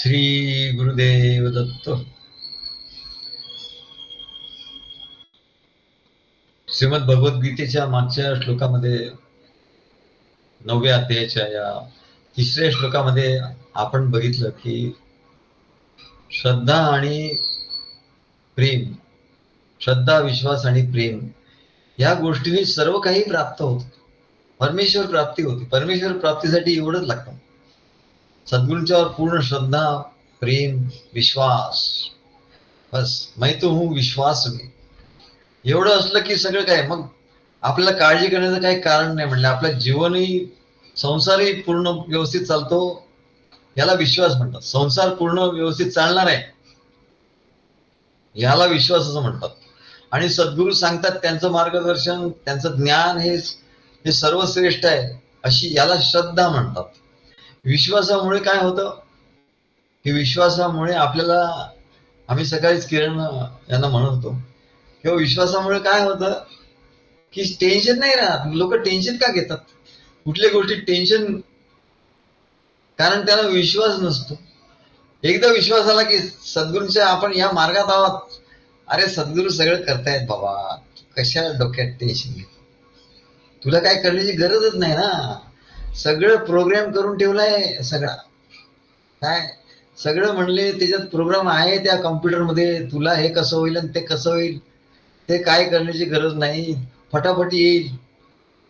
श्री गुरुदेव दत्त. श्रीमद भगवद्गीतेच्या मागच्या श्लोकामध्ये 9व्या अध्यायाच्या या 3ऱ्या श्लोकामध्ये आपण बघितलं की श्रद्धा आणि प्रेम, श्रद्धा, विश्वास आणि प्रेम या गोष्टींनी सर्व काही प्राप्त होतं. परमेश्वर प्राप्ती होती. परमेश्वर प्राप्तीसाठी एवढंच लागतं, सद्गुरूंच्यावर पूर्ण श्रद्धा, प्रेम, विश्वास. बस मैं तो हूं विश्वास में. एवढं असलं की सगळं काय, मग आपल्याला काळजी करण्याचं काही कारण नाही. म्हणलं आपलं जीवनही, संसारही पूर्ण व्यवस्थित चालतो, याला विश्वास म्हणतात. संसार पूर्ण व्यवस्थित चालणार आहे याला विश्वास असं म्हणतात. आणि सद्गुरू सांगतात, त्यांचं मार्गदर्शन, त्यांचं ज्ञान हे सर्वश्रेष्ठ आहे, अशी याला श्रद्धा म्हणतात. विश्वासामुळे काय होतं की विश्वासामुळे आपल्याला, आम्ही सकाळीच किरण यांना म्हणत होतो, किंवा विश्वासामुळे काय होतं की टेन्शन नाही राहत. लोक टेन्शन का घेतात कुठल्या गोष्टी? टेन्शन कारण त्याला विश्वास नसतो. एकदा विश्वास आला की सद्गुरूंच्या आपण या मार्गात आहोत, अरे सद्गुरू सगळं करतायत बाबा, कशा डोक्यात टेन्शन घे, तुला काय करण्याची गरजच नाही ना. सगळं प्रोग्राम करून ठेवलाय, सगळा काय सगळं म्हणले त्याच्यात प्रोग्राम आहे त्या कॉम्प्युटरमध्ये. तुला हे कसं होईल आणि ते कसं होईल ते काय करण्याची गरज नाही, फटाफट येईल.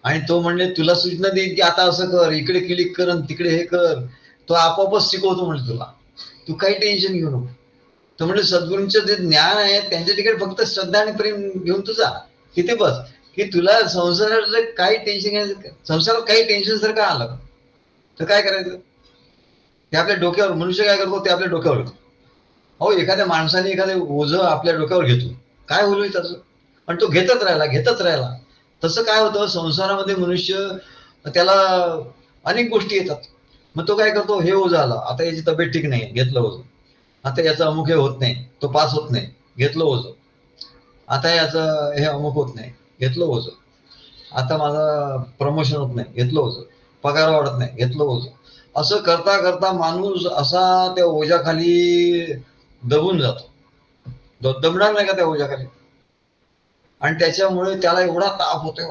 आणि तो म्हणले तुला सूचना देईल की आता असं कर, इकडे क्लिक कर, तिकडे हे कर, तो आपोआपच शिकवतो म्हणले तुला, तू काही टेन्शन घेऊ नको. तो म्हणजे सद्गुरूंचं जे ज्ञान आहे त्यांच्या ठिकाणी फक्त श्रद्धा आणि प्रेम घेऊन तू जा तिथे बस, की तुला संसारात काही टेन्शन घ्यायचं, संसारात काही टेन्शन जर का आलं तर काय करायचं? ते आपल्या डोक्यावर, मनुष्य काय करतो ते आपल्या डोक्यावर घेतो. अहो, एखाद्या माणसाने एखादं ओझं आपल्या डोक्यावर घेतो, काय होईल त्याचं? पण तो घेतच राहिला. तसं काय होतं, संसारामध्ये मनुष्य, त्याला अनेक गोष्टी येतात. मग तो काय करतो, हे ओझं आलं, आता याची तब्येत ठीक नाही, घेतलं ओझं. आता याचं अमुक हे होत नाही, तो पास होत नाही, घेतलं ओझं. आता याचं हे अमुक होत नाही, घेतलं ओझं. आता माझं प्रमोशन होत नाही, घेतलं ओझं. पगार वाढत नाही, घेतलं ओझं. असं करता करता माणूस असा त्या ओझ्याखाली दबून जातो. दबणार नाही का त्या ओझ्याखाली? आणि त्याच्यामुळे त्याला एवढा ताप होतो,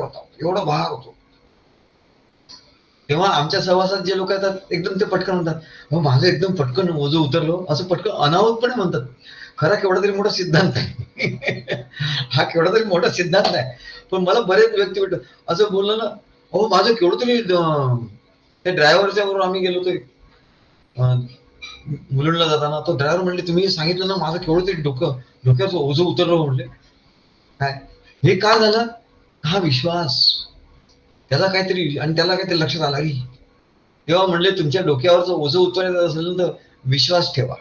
एवढा भार होतो. तेव्हा आमच्या सहवासात जे लोक येतात एकदम ते पटकन म्हणतात, हो माझं एकदम पटकन ओझं उतरलो, असं पटकन अनाहूतपणे म्हणतात. खरा केवढा तरी मोठा सिद्धांत आहे. हा केवढा तरी मोठा सिद्धांत आहे. पण मला बरेच व्यक्ती भेटतात असं बोललं ना, हो माझं केवढं तरी, त्या ड्रायव्हरच्या बरोबर आम्ही गेलो होतो मुलुंडला जाताना. तो ड्रायव्हर म्हणले, तुम्ही सांगितलं ना माझं केवढं तरी डोक्याचं ओझं उतरलं म्हणले. काय हे का झालं? हा विश्वास, त्याला काहीतरी, आणि त्याला काहीतरी लक्षात आलं की, तेव्हा म्हणले तुमच्या डोक्यावरचं ओझं उतरायचं असेल तर विश्वास ठेवा.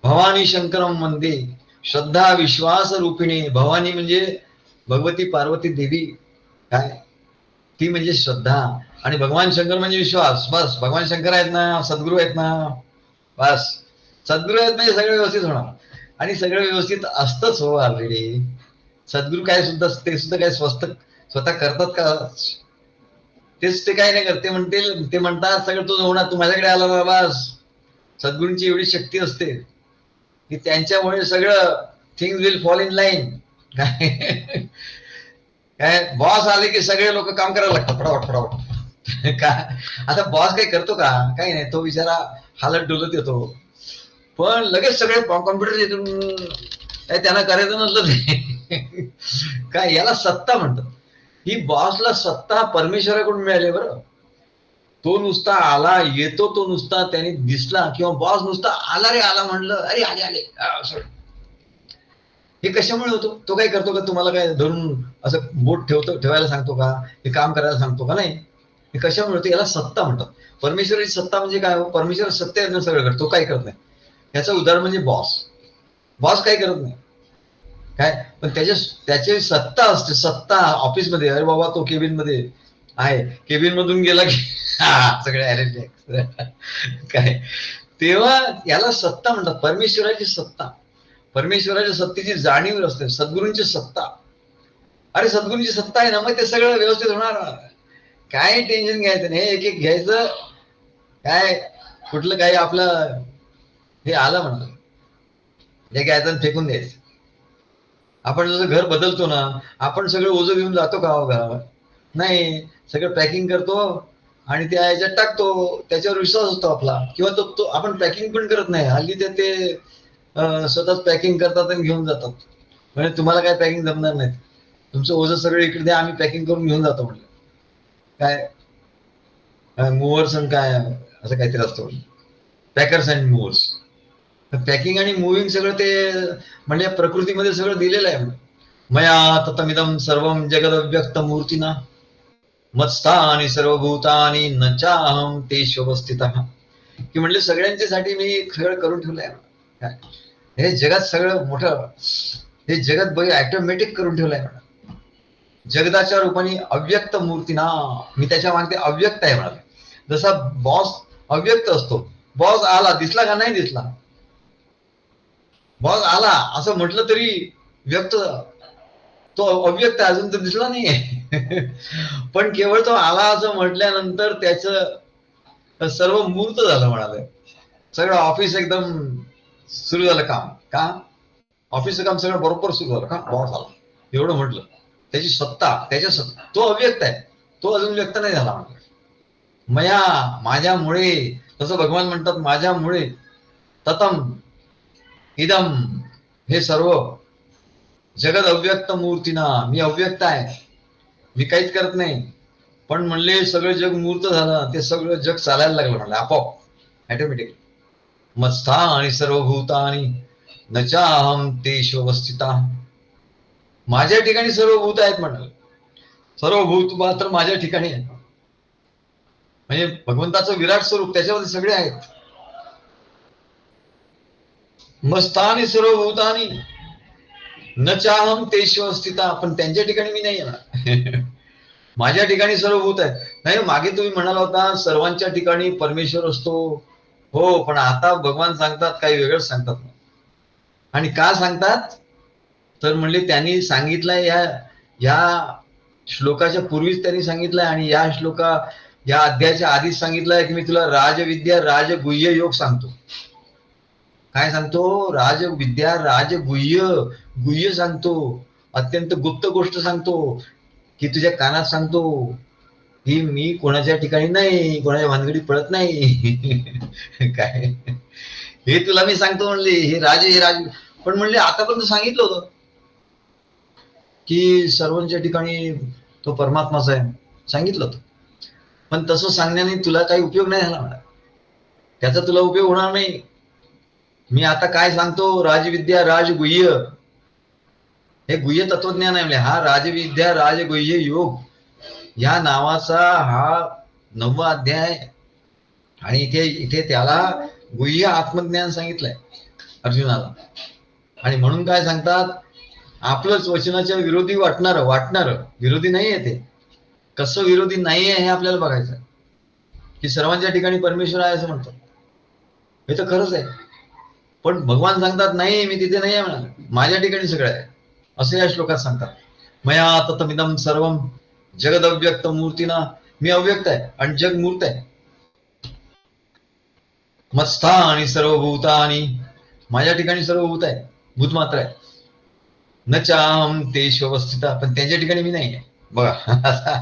भवानी शंकरम वंदे श्रद्धा विश्वास रूपिणी. भवानी म्हणजे भगवती पार्वती देवी, काय ती म्हणजे श्रद्धा, आणि भगवान शंकर म्हणजे विश्वास. बस भगवान शंकर आहेत ना, सद्गुरू आहेत ना, बस सद्गुरू आहेत म्हणजे सगळं व्यवस्थित होणार. आणि सगळं व्यवस्थित असतंच हो ऑलरेडी. सद्गुरू काय सुद्धा, ते सुद्धा काय स्वतः करतात का? तेच ते काय नाही करते, म्हणतील ते म्हणतात सगळं तुझं होणार, तू माझ्याकडे आला ना बस. सद्गुरूंची एवढी शक्ती असते की त्यांच्यामुळे सगळं things will fall in line. काय काय बॉस आले की सगळे लोक काम करायला लागतात फटाफट. का आता बॉस काही करतो का? काही नाही, तो बिचारा हालत डुलत येतो, पण लगेच सगळे कॉम्प्युटर येथून, त्यांना करायचं नसलं ते. काय याला सत्ता म्हणतात. ही बॉसला सत्ता परमेश्वराकडून मिळाली बरं. तो नुसता आला, येतो तो नुसता, त्याने दिसला, किंवा बॉस नुसता आला रे आला म्हणलं, अरे आले आले. हे कशामुळे होतो? तो काय करतो का? तुम्हाला काय धरून असं बोट ठेवायला सांगतो का? हे काम करायला सांगतो का? नाही. हे कशामुळे होतं? याला सत्ता म्हणतात. परमेश्वराची सत्ता म्हणजे काय? परमेश्वर सत्य आहे, सगळं करतो, तो काय करत नाही. याचं उदाहरण म्हणजे बॉस. बॉस काय करत नाही, काय, पण त्याची सत्ता असते. सत्ता ऑफिसमध्ये, अरे बाबा तो केबिन मध्ये आहे, केबिन मधून गेला की सगळे अरेंज काय, तेव्हा याला सत्ता म्हणतात. परमेश्वराची सत्ता, परमेश्वराच्या सत्तेची जाणीव असते. सद्गुरूंची सत्ता, अरे सद्गुरूंची सत्ता आहे ना, मग ते सगळं व्यवस्थित होणार. काय टेन्शन घ्यायचं नाही, एक एक घ्यायचं. काय कुठलं काही आपलं हे आलं म्हणलं, जे घ्यायचं आणि फेकून द्यायचं. आपण जसं घर बदलतो ना, आपण सगळं ओझं घेऊन जातो का घरावर? नाही, सगळं पॅकिंग करतो आणि त्या ह्याच्यात टाकतो, त्याच्यावर विश्वास असतो आपला. किंवा तो तो आपण पॅकिंग पण करत नाही हल्ली, ते स्वतःच पॅकिंग करतात आणि घेऊन जातात. म्हणजे तुम्हाला काय पॅकिंग जमणार नाही, तुमचं ओझं सगळं इकडे द्या, आम्ही पॅकिंग करून घेऊन जातो म्हणलं. काय मुव्हर्स आणि काय असं काहीतरी असतं, पॅकर्स अँड मुव्हर्स. पॅकिंग आणि मुव्हिंग सगळं ते म्हणजे प्रकृतीमध्ये सगळं दिलेलं आहे. मया ततमिदं सर्वं जगदव्यक्त मूर्तीना मत्स्थानी सर्वभूतानि न चाहं तेष्वस्थितः. की म्हणजे सगळ्यांच्यासाठी मी सगळं करून ठेवलंय. काय हे जगात सगळं मोठं, हे जगत बघ ऑटोमॅटिक करून ठेवलंय. जगदाच्या रूपाने अव्यक्त मूर्तीना, मी त्याच्या मागते अव्यक्त आहे म्हणाले. जसा बॉस अव्यक्त असतो, बॉस आला दिसला का नाही दिसला, बॉस आला असं म्हटलं तरी व्यक्त, तो अव्यक्त अजून तर दिसला नाहीये. पण केवळ तो आला असं म्हटल्यानंतर त्याचं सर्व मूर्त झालं म्हणाले. सगळं ऑफिस एकदम सुरू झालं काम. का ऑफिसचं काम सगळं बरोबर सुरू झालं का, बॉस आला एवढं म्हटलं. त्याची सत्ता, त्याच्या सत्ता, तो अव्यक्त आहे, तो अजून व्यक्त नाही झाला म्हटलं. मया, माझ्यामुळे, तसं भगवान म्हणतात माझ्यामुळे, ततम इदम, हे सर्व जगद अव्यक्त मूर्तीना, मी अव्यक्त आहे, मी काहीच करत नाही. पण म्हणले सगळं जग मूर्त झालं, ते सगळं जग चालायला लागलं म्हणलं आपोआप ऑटोमॅटिक. मत्स्था आणि सर्वभूतानि न चाहं तेष्वस्थिता. माझ्या ठिकाणी सर्व भूत आहेत म्हणाल, सर्व भूत मात्र माझ्या ठिकाणी आहेत. म्हणजे भगवंताचं विराट स्वरूप त्याच्यामध्ये सगळे आहेत. मस्तानी सर्व भूतानि न चाहं तेष्वस्थिता, पण त्यांच्या ठिकाणी मी नाही येणार. माझ्या ठिकाणी सर्व भूत आहे. नाही, मागे तुम्ही म्हणाला होता सर्वांच्या ठिकाणी परमेश्वर असतो. हो, पण आता भगवान सांगतात काही वेगळंच सांगतात. आणि का सांगतात तर म्हणले त्यांनी सांगितलंय, या श्लोकाच्या पूर्वीच त्यांनी सांगितलंय आणि या अध्यायाच्या आधीच सांगितलंय की मी तुला राजविद्या राजगुह्य योग सांगतो. काय सांगतो? राजविद्या राजगुह्य, गुह्य सांगतो, अत्यंत गुप्त गोष्ट सांगतो, की तुझ्या कानात सांगतो की मी कोणाच्या ठिकाणी नाही, कोणाच्या भानगडीत पडत नाही. काय हे तुला मी सांगतो म्हणले, हे राज. पण म्हणले आतापर्यंत सांगितलं होतं की सर्वांच्या ठिकाणी तो परमात्माच आहे, सांगितलं होतं. पण तसं सांगण्याने तुला काही उपयोग नाही झाला, त्याचा तुला उपयोग होणार नाही. मी आता काय सांगतो, राजविद्या राजगुह्य, हे गुह्य तत्वज्ञान आहे. हा राजविद्या राजगुह्य योग या नावाचा हा 9वा अध्याय. आणि इथे इथे त्याला गुह्य आत्मज्ञान सांगितलंय अर्जुनाला. आणि म्हणून काय सांगतात, आपलंच वचनाच्या विरोधी वाटणार विरोधी नाहीये ते. कसं विरोधी नाहीये हे आपल्याला बघायचं, की सर्वांच्या ठिकाणी परमेश्वर आहे असं म्हणतात, हे तर खरंच आहे. पण भगवान सांगतात नाही, मी तिथे नाही आहे म्हणा, माझ्या ठिकाणी सगळं आहे, असं या श्लोकात सांगतात. मया ततमिदं सर्वं जगद अव्यक्त मूर्तीना, मी अव्यक्त आहे आणि जग मूर्त आहे. मत्स्था आणि सर्व भूतानि, माझ्या ठिकाणी सर्व भूत आहे, भूत मात्र आहे. न चाहं तेष्वस्थिता, पण त्यांच्या ठिकाणी मी नाही आहे. बघा,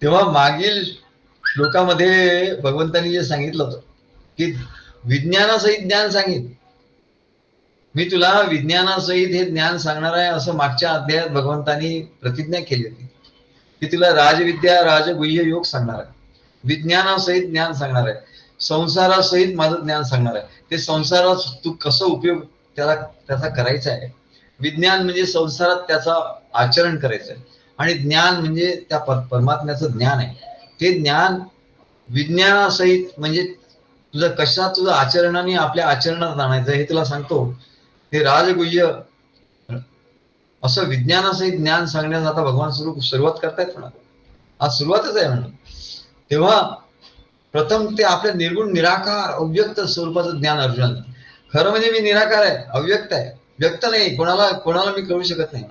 तेव्हा मागील श्लोकामध्ये भगवंतांनी जे सांगितलं होतं की विज्ञानासहित ज्ञान सांगितलं, मी तुला विज्ञानासहित हे ज्ञान सांगणार आहे, असं मागच्या अध्यायात भगवंतांनी प्रतिज्ञा केली होती की तुला राजविद्या राजगुह्य योग सांगणार आहे, विज्ञानासहित ज्ञान सांगणार आहे, संसारासहित माझं ज्ञान सांगणार आहे. ते संसारात तू कसं उपयोग त्याचा करायचा आहे. विज्ञान म्हणजे संसारात त्याचा आचरण करायचं आहे, आणि ज्ञान म्हणजे त्या परमात्म्याचं ज्ञान आहे. ते ज्ञान विज्ञानासहित म्हणजे तुझं आचरणाने आपल्या आचरणात आणायचं, हे तुला सांगतो. हे राजगुह्य असं विज्ञानासहित ज्ञान सांगण्यास आता भगवान सुरुवात करतायत म्हणा, आज सुरुवातच आहे म्हणून. तेव्हा प्रथम ते आपल्या निर्गुण निराकार अव्यक्त स्वरूपाचं ज्ञान अर्जुनाला. खरं म्हणजे मी निराकार आहे, अव्यक्त आहे, व्यक्त नाही, कोणाला मी कळू शकत नाही.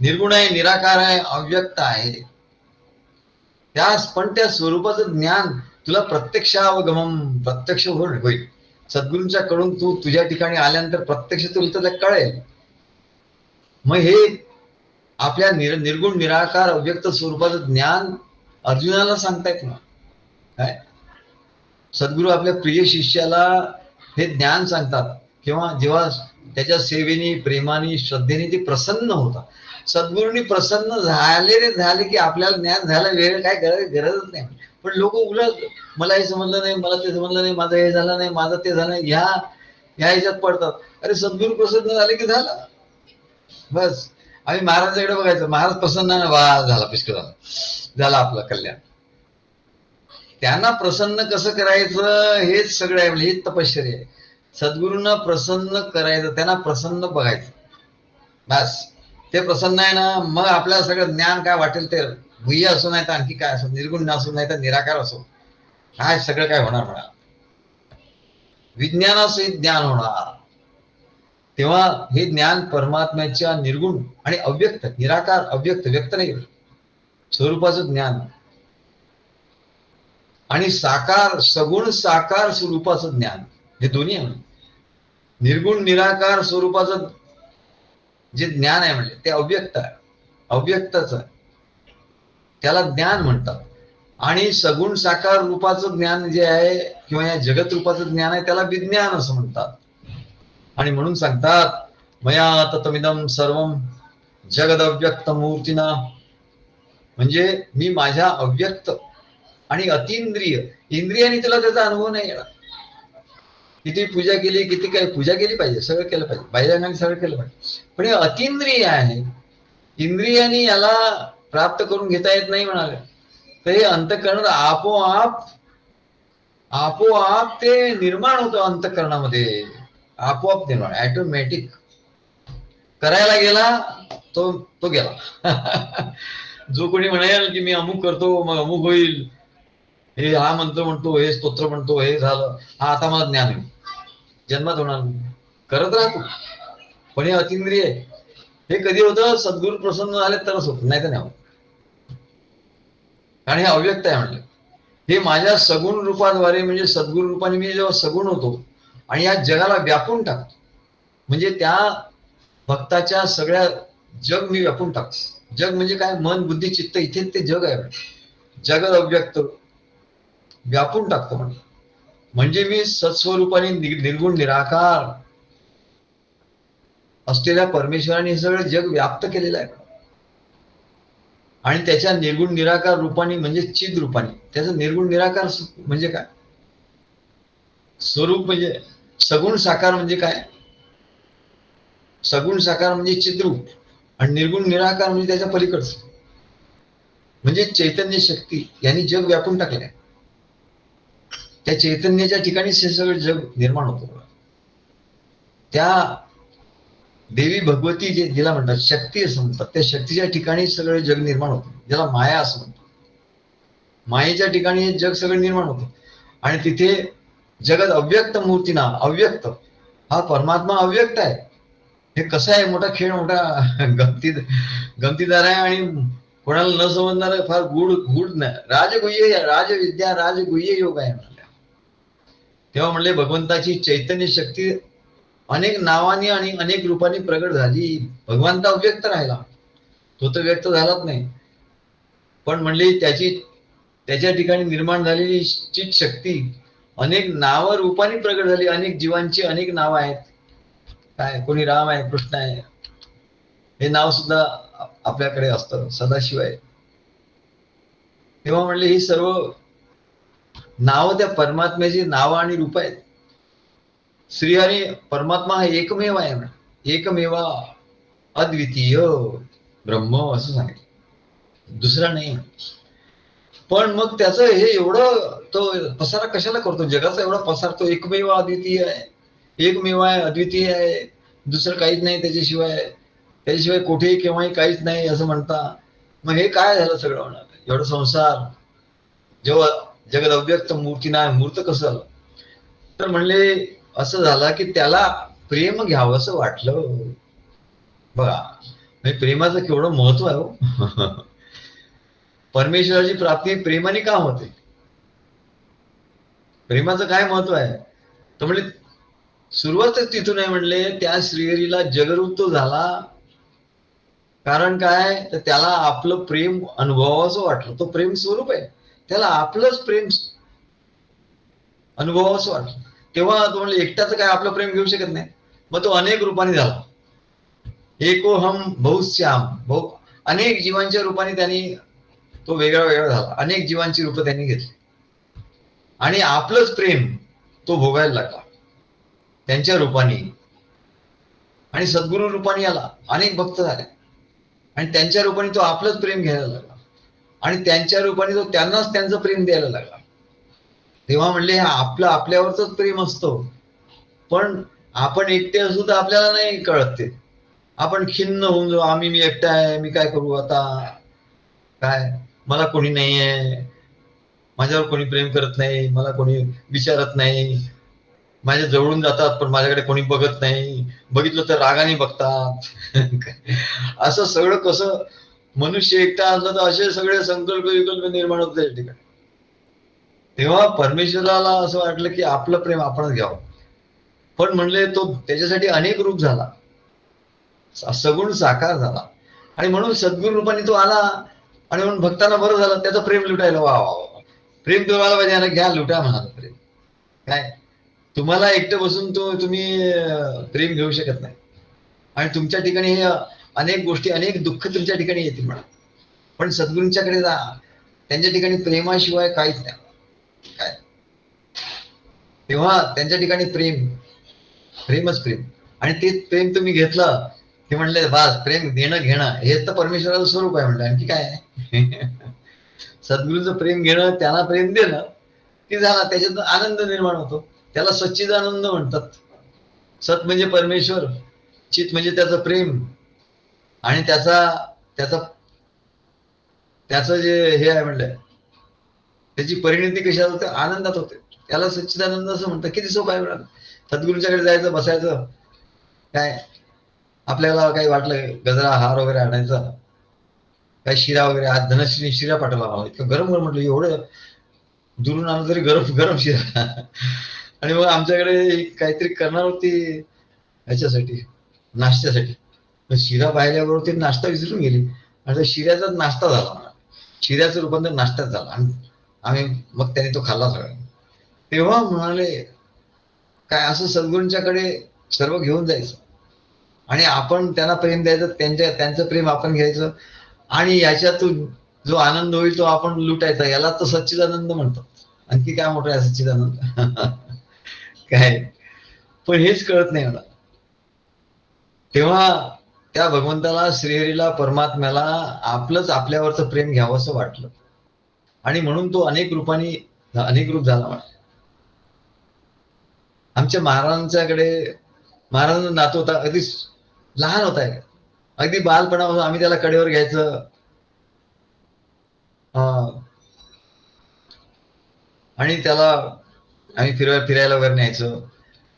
निर्गुण आहे, निराकार आहे, अव्यक्त आहे. पण त्या स्वरूपाचं ज्ञान तुला प्रत्यक्षावगमन, प्रत्यक्ष होईल. सद्गुरूंच्या कडून तू तुझ्या ठिकाणी आल्यानंतर प्रत्यक्ष तुला तर कळेल. मग हे आपल्या निर्गुण निराकार अव्यक्त स्वरूपाचं ज्ञान अर्जुनाला सांगतायत ना. काय सद्गुरू आपल्या प्रिय शिष्याला हे ज्ञान सांगतात किंवा जेव्हा त्याच्या सेवेनी प्रेमाने श्रद्धेने ते प्रसन्न होतात. सद्गुरूंनी प्रसन्न झाले की आपल्याला ज्ञान झालं, वेळ काय गरजच नाही. पण लोक उलट मला हे समजलं नाही, मला ते समजलं नाही, माझं हे झालं नाही, माझं ते झालं नाही, ह्या ह्याच्यात पडतात. अरे सद्गुरू प्रसन्न झाले की झालं बस. आम्ही महाराजांकडे बघायचं, महाराज प्रसन्न ना, वा झाला, पिष्क झाला आपलं कल्याण. त्यांना प्रसन्न कसं करायचं हेच सगळं आहे, हेच तपश्चर्या आहे. सद्गुरूंना प्रसन्न करायचं, त्यांना प्रसन्न बघायचं बस. ते प्रसन्न आहे ना, मग आपल्याला सगळं ज्ञान काय वाटेल ते, गुह्य असो नाही तर आणखी काय असो, निर्गुण असो नाही तर निराकार असो, काय सगळं काय होणार म्हणा, विज्ञानासहित ज्ञान होणार. तेव्हा हे ज्ञान परमात्म्याच्या निर्गुण आणि अव्यक्त, निराकार अव्यक्त, व्यक्त नाही स्वरूपाचं ज्ञान आणि साकार सगुण साकार स्वरूपाचं ज्ञान, हे दोन्ही आहे. निर्गुण निराकार स्वरूपाचं जे ज्ञान आहे म्हणजे ते अव्यक्त आहे, अव्यक्तच आहे, त्याला ज्ञान म्हणतात. आणि सगुण साकार रूपाचं ज्ञान जे आहे किंवा या जगत रूपाचं ज्ञान आहे त्याला विज्ञान असं म्हणतात. आणि म्हणून सांगतात मया ततमिदं सर्वं जगदव्यक्त मूर्तीना, म्हणजे मी माझ्या अव्यक्त आणि अतींद्रिय, इंद्रियाने तुला त्याचा अनुभव नाही येणार. किती पूजा केली, किती काय पूजा केली पाहिजे, सगळं केलं पाहिजे, बाह्यांगाने सगळं केलं पाहिजे, पण हे अतींद्रिय आहे, इंद्रियाने याला प्राप्त करून घेता येत नाही म्हणाले. तर हे अंतःकरण आपोआप ते निर्माण होतं अंतःकरणामध्ये, आपोआप निर्माण, ऑटोमॅटिक. करायला गेला तो गेला. जो कोणी म्हणेल की मी अमुक करतो मग अमुक होईल, हे हा मंत्र म्हणतो, हे स्तोत्र म्हणतो, हे झालं, हा आता मला ज्ञान आहे, जन्मात होणार करत राहतो. पण हे अतिंद्रिय आहे. हे कधी होतं, सद्गुरू प्रसन्न झाले तरच होत, नाही तर नाही होत. कारण हे अव्यक्त आहे म्हणलं. हे माझ्या सगुण रूपाद्वारे, म्हणजे सद्गुरू रूपाने मी जेव्हा सगुण होतो आणि या जगाला व्यापून टाकतो, म्हणजे त्या भक्ताच्या सगळ्या जग मी व्यापून टाकतो. जग म्हणजे काय, मन बुद्धी चित्त, इथे ते जग आहे. जगत अव्यक्त व्यापून टाकतो म्हणजे मी सत्स्वरूपाने निर्गुण निराकार असलेल्या परमेश्वराने हे सगळं जग व्याप्त केलेलं आहे. आणि त्याच्या निर्गुण निराकार रूपाने म्हणजे चिद रूपाने, त्याचं निर्गुण निराकार म्हणजे काय, स्वरूप म्हणजे सगुण साकार म्हणजे काय, सगुण साकार म्हणजे चिद्रूप आणि निर्गुण निराकार म्हणजे त्याच्या पलीकडचं, म्हणजे चैतन्य शक्ती यांनी जग व्यापून टाकलंय. त्या चैतन्याच्या ठिकाणीच हे सगळं जग निर्माण होतं. त्या देवी भगवती जिला म्हणतात शक्ती असं म्हणतात, त्या शक्तीच्या ठिकाणी सगळं जग निर्माण होतं, ज्याला माया असं म्हणतात. मायेच्या ठिकाणी हे जग सगळं निर्माण होतं आणि तिथे जगत अव्यक्त मूर्तीना, अव्यक्त हा परमात्मा अव्यक्त आहे. हे कसं आहे, मोठा खेळ, मोठा गमतीदार आहे आणि कोणाला न समजणार फार गुढ राजगुह्य, राजविद्या, राजगुह्य योग आहे म्हणले. तेव्हा म्हणले भगवंताची चैतन्य शक्ती अनेक नावाने आणि अनेक रूपाने प्रगट झाली. भगवंत अव्यक्त राहिला, तो तर व्यक्त झालाच नाही, पण म्हणले त्याच्या ठिकाणी निर्माण झालेली चित शक्ती अनेक नाव रूपाने प्रगट झाली. अनेक जीवांची अनेक नाव आहेत, काय कोणी राम आहे, कृष्ण आहे, हे नाव सुद्धा आपल्याकडे असतं, सदाशिव आहे. तेव्हा म्हणले ही सर्व नाव त्या परमात्म्याची नाव आणि रूप आहेत. श्रीहरी परमात्मा हा एकमेव आहे, एकमेवा अद्वितीय ब्रह्म असं सांगितलं, दुसरा नाही. पण मग त्याचं हे एवढं तो पसारा कशाला करतो, जगाचा एवढा पसारतो, एकमेव अद्वितीय आहे, एकमेव आहे, अद्वितीय आहे, दुसरं काहीच नाही त्याच्याशिवाय कुठेही केव्हाही काहीच नाही असं म्हणता. मग हे काय झालं सगळं होणार, एवढं संसार जेव्हा जगत अव्यक्त मूर्ती नाही, मूर्त कसं झालं, तर म्हणले असं झालं की त्याला प्रेम घ्यावं असं वाटलं. बघा प्रेमाचं केवढं महत्व आहे हो. परमेश्वराची प्राप्ती प्रेमाने का होते, प्रेमाचं काय महत्व आहे, तर म्हणजे सुरुवातच तिथून आहे म्हणले. त्या श्रीहरीला जगरूप तो झाला. कारण काय, तर त्याला आपलं प्रेम अनुभवाचं वाटलं. तो प्रेम स्वरूप आहे, त्याला आपलंच प्रेम अनुभवाचं वाटलं. तेव्हा तो म्हणले एकट्याचं काय आपलं प्रेम घेऊ शकत नाही. मग तो अनेक रूपाने झाला. एको हम बहुश्याम, बहु अनेक जीवांच्या रूपाने त्यांनी तो वेगळा वेगळा झाला. अनेक जीवांची रूपं त्यांनी घेतली आणि आपलंच प्रेम तो भोगायला लागला त्यांच्या रूपाने. आणि सद्गुरु रूपाने आला, अनेक भक्त झाले आणि त्यांच्या रूपाने तो आपलंच प्रेम घ्यायला लागला आणि त्यांच्या रूपाने तो त्यांनाच त्यांचं प्रेम द्यायला लागला. तेव्हा म्हणले हा आपलं आपल्यावरच प्रेम असतं, पण आपण एकटे असू तर आपल्याला नाही कळत ते. आपण खिन्न होऊन जाऊ, मी एकटा आहे, मी काय करू आता, काय मला कोणी नाही आहे, माझ्यावर कोणी प्रेम करत नाही, मला कोणी विचारत नाही, माझ्या जवळून जातात पण माझ्याकडे कोणी बघत नाही, बघितलं तर रागाने बघतात. असं सगळं कसं मनुष्य एकटा असला तर असे सगळे संकल्प विकल्प निर्माण होत त्या ठिकाणी. तेव्हा परमेश्वराला असं वाटलं की आपलं प्रेम आपणच घ्यावं. पण म्हणले तो त्याच्यासाठी अनेक रूप झाला, सगुण साकार झाला आणि म्हणून सद्गुरु रूपाने तो आला आणि म्हणून भक्तांना बरं झालं त्याचं प्रेम लुटायला. वा वा वा, प्रेम तुम्हाला पाहिजे, घ्या लुटा म्हणाला प्रेम. काय तुम्हाला एकटं बसून तुम्ही प्रेम घेऊ शकत नाही आणि तुमच्या ठिकाणी हे अनेक गोष्टी, अनेक दुःख तुमच्या ठिकाणी येतील म्हणा. पण सद्गुरूंच्याकडे जा, त्यांच्या ठिकाणी प्रेमाशिवाय काहीच नाही. काय तेव्हा त्यांच्या ठिकाणी प्रेम, प्रेमच प्रेम. आणि तेच प्रेम तुम्ही घेतलं की म्हणले बास, प्रेम देणं घेणं हेच तर परमेश्वराचं स्वरूप आहे म्हणलं. आणखी काय आहे? सद्गुरूचं प्रेम घेणं, त्यांना प्रेम देणं, की झाला त्याच्यातून आनंद निर्माण होतो. त्याला सच्चिदानंद म्हणतात. सत म्हणजे परमेश्वर, चित म्हणजे त्याचं प्रेम आणि त्याचं जे हे आहे म्हणलं, त्याची परिणती कशात होते, आनंदात होते. त्याला सच्चिदानंद असं म्हणतात. किती सोपं आहे म्हणा. सद्गुरूंच्याकडे जायचं, बसायचं, काय आपल्याला काही वाटलं गजरा हार वगैरे आणायचा, काही शिरा वगैरे, आज धनश्री शिरा पाठवला मला, इतकं गरम गरम, म्हटलं एवढं दुरून आणलं तरी गरम गरम शिरा. आणि मग आमच्याकडे काहीतरी करणार होती ह्याच्यासाठी, नाश्त्यासाठी. शिरा पाहिल्याबरोबर ते नाश्ता विसरून गेली आणि शिऱ्याचा नाश्ता झाला, शिऱ्याचं रूपांतर नाश्त्यात झाला आणि आम्ही मग त्याने तो खाल्ला सगळा. तेव्हा म्हणाले काय असं सद्गुरूंच्याकडे सर्व घेऊन जायचं आणि आपण त्यांना प्रेम द्यायचं, त्यांचं प्रेम आपण घ्यायचं आणि याच्यातून जो आनंद होईल तो आपण लुटायचा. याला तर सच्चिदानंद म्हणतात. आणखी काय मोठं आहे सच्चिदानंद. काय पण हेच कळत नाही मला. तेव्हा त्या भगवंताला, श्रीहरीला, परमात्म्याला आपलंच आपल्यावरचं प्रेम घ्यावं असं वाटलं आणि म्हणून तो अनेक रूपाने अनेक रूप झाला. आमच्या महाराजांच्याकडे, महाराजांचा नातू होता, अगदी लहान होता, अगदी बालपणापासून आम्ही त्याला कडेवर घ्यायचं आणि त्याला आम्ही फिरायला वगैरे न्यायचं.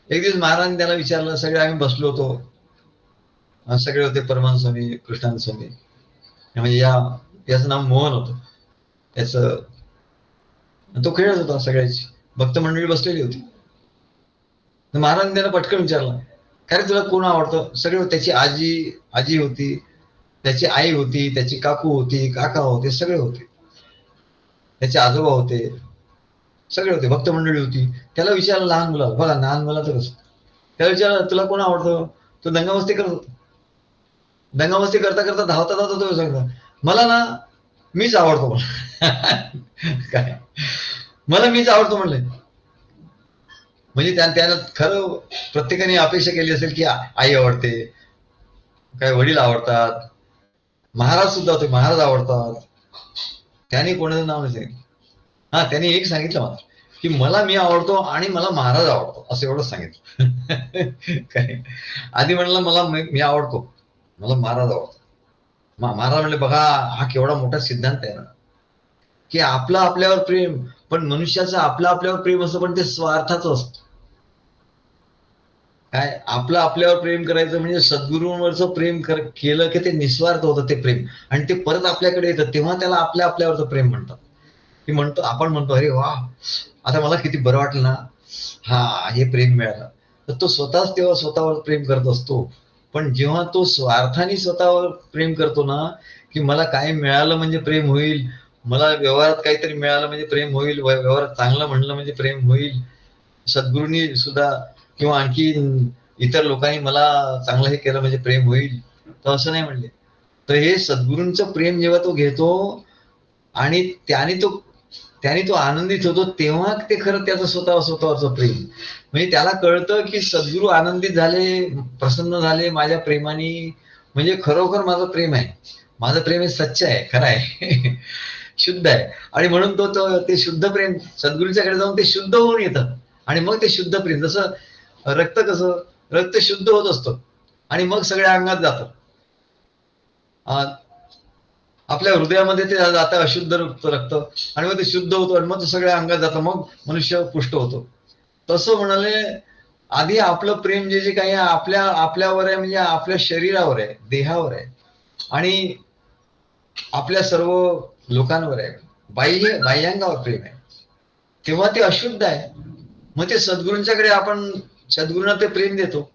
एक दिवस महाराजांनी त्याला विचारलं, सगळे आम्ही बसलो होतो, सगळे होते, परमानंद स्वामी, कृष्णानंद स्वामी, म्हणजे याचं नाव मोहन होतं त्याचं. तो खेळत होता, सगळ्याची भक्त मंडळी बसलेली होती. महाराजांनी त्याला पटकन विचारलं, काय रे तुला कोण आवडतं? सगळे, त्याची आजी होती, त्याची आई होती, त्याची काकू होती, काका होते, सगळे होते, त्याचे आजोबा होते, सगळे होते, भक्त मंडळी होती. त्याला विचारलं, लहान मुलाला, बघा लहान मुलाचं कसं, त्याला विचारलं तुला कोण आवडतं? तो दंगामस्ती करत होता. दंगामस्ती करता करता धावता धावता तो सांगतो, मला ना मीच आवडतो. काय मला मीच आवडतो म्हणले. म्हणजे त्यानं खरं प्रत्येकाने अपेक्षा केली असेल की आई आवडते, काय वडील आवडतात, महाराज सुद्धा होते, महाराज आवडतात. त्याने कोणाचं नाव नाही सांगितलं. हा, त्याने एक सांगितलं मात्र की मला मी आवडतो आणि मला महाराज आवडतो, असं एवढंच सांगितलं. काय आधी म्हणलं मला मी आवडतो, मला महाराज आवडतो. महाराज म्हणले बघा हा केवढा मोठा सिद्धांत आहे ना, की आपलं आपल्यावर प्रेम, पण मनुष्याचं आपलं आपल्यावर प्रेम असतं पण ते स्वार्थाचं असतं. काय आपलं आपल्यावर प्रेम करायचं म्हणजे सद्गुरूंवरचं प्रेम केलं की ते निस्वार्थ होतं ते प्रेम आणि ते परत आपल्याकडे येतं, तेव्हा त्याला आपल्यावरचं प्रेम म्हणतात. की म्हणतो, आपण म्हणतो अरे वा आता मला किती बरं वाटलं ना, हा हे प्रेम मिळालं. तर तो स्वतःच तेव्हा स्वतःवर प्रेम करत असतो. पण जेव्हा तो स्वार्थाने स्वतःवर प्रेम करतो ना, की मला काय मिळालं म्हणजे प्रेम होईल, मला व्यवहारात काहीतरी मिळालं म्हणजे प्रेम होईल, व्यवहारात चांगलं म्हणलं म्हणजे प्रेम होईल, सद्गुरूंनी सुद्धा किंवा आणखी इतर लोकांनी मला चांगलं हे केलं म्हणजे प्रेम होईल, तर असं नाही म्हणले. तर हे सद्गुरूंचं प्रेम जेव्हा तो घेतो आणि त्याने तो आनंदित होतो, तेव्हा ते खरं त्याचं स्वतःवरचं प्रेम. म्हणजे त्याला कळतं की सद्गुरू आनंदित झाले, प्रसन्न झाले माझ्या प्रेमाने, म्हणजे खरोखर माझं प्रेम आहे, माझं प्रेम हे सच्च आहे, खरं आहे. शुद्ध आहे. आणि म्हणून ते शुद्ध प्रेम सद्गुरूच्याकडे जाऊन ते शुद्ध होऊन येतं. आणि मग ते शुद्ध प्रेम, जसं रक्त शुद्ध होत असतं आणि मग सगळ्या अंगात जातं. आपल्या हृदयामध्ये ते जातं अशुद्ध रक्त आणि मग ते शुद्ध होतं आणि मग ते सगळ्या अंगात जातं, मग मनुष्य पुष्ट होतो. तसं म्हणाले, आधी आपलं प्रेम जे जे काही आपल्यावर आहे, म्हणजे आपल्या शरीरावर आहे, देहावर आहे आणि आपल्या सर्व लोकांवर आहे, बाह्यांगावर प्रेम आहे, तेव्हा ते अशुद्ध आहे. मग ते सद्गुरूंना ते प्रेम देतो.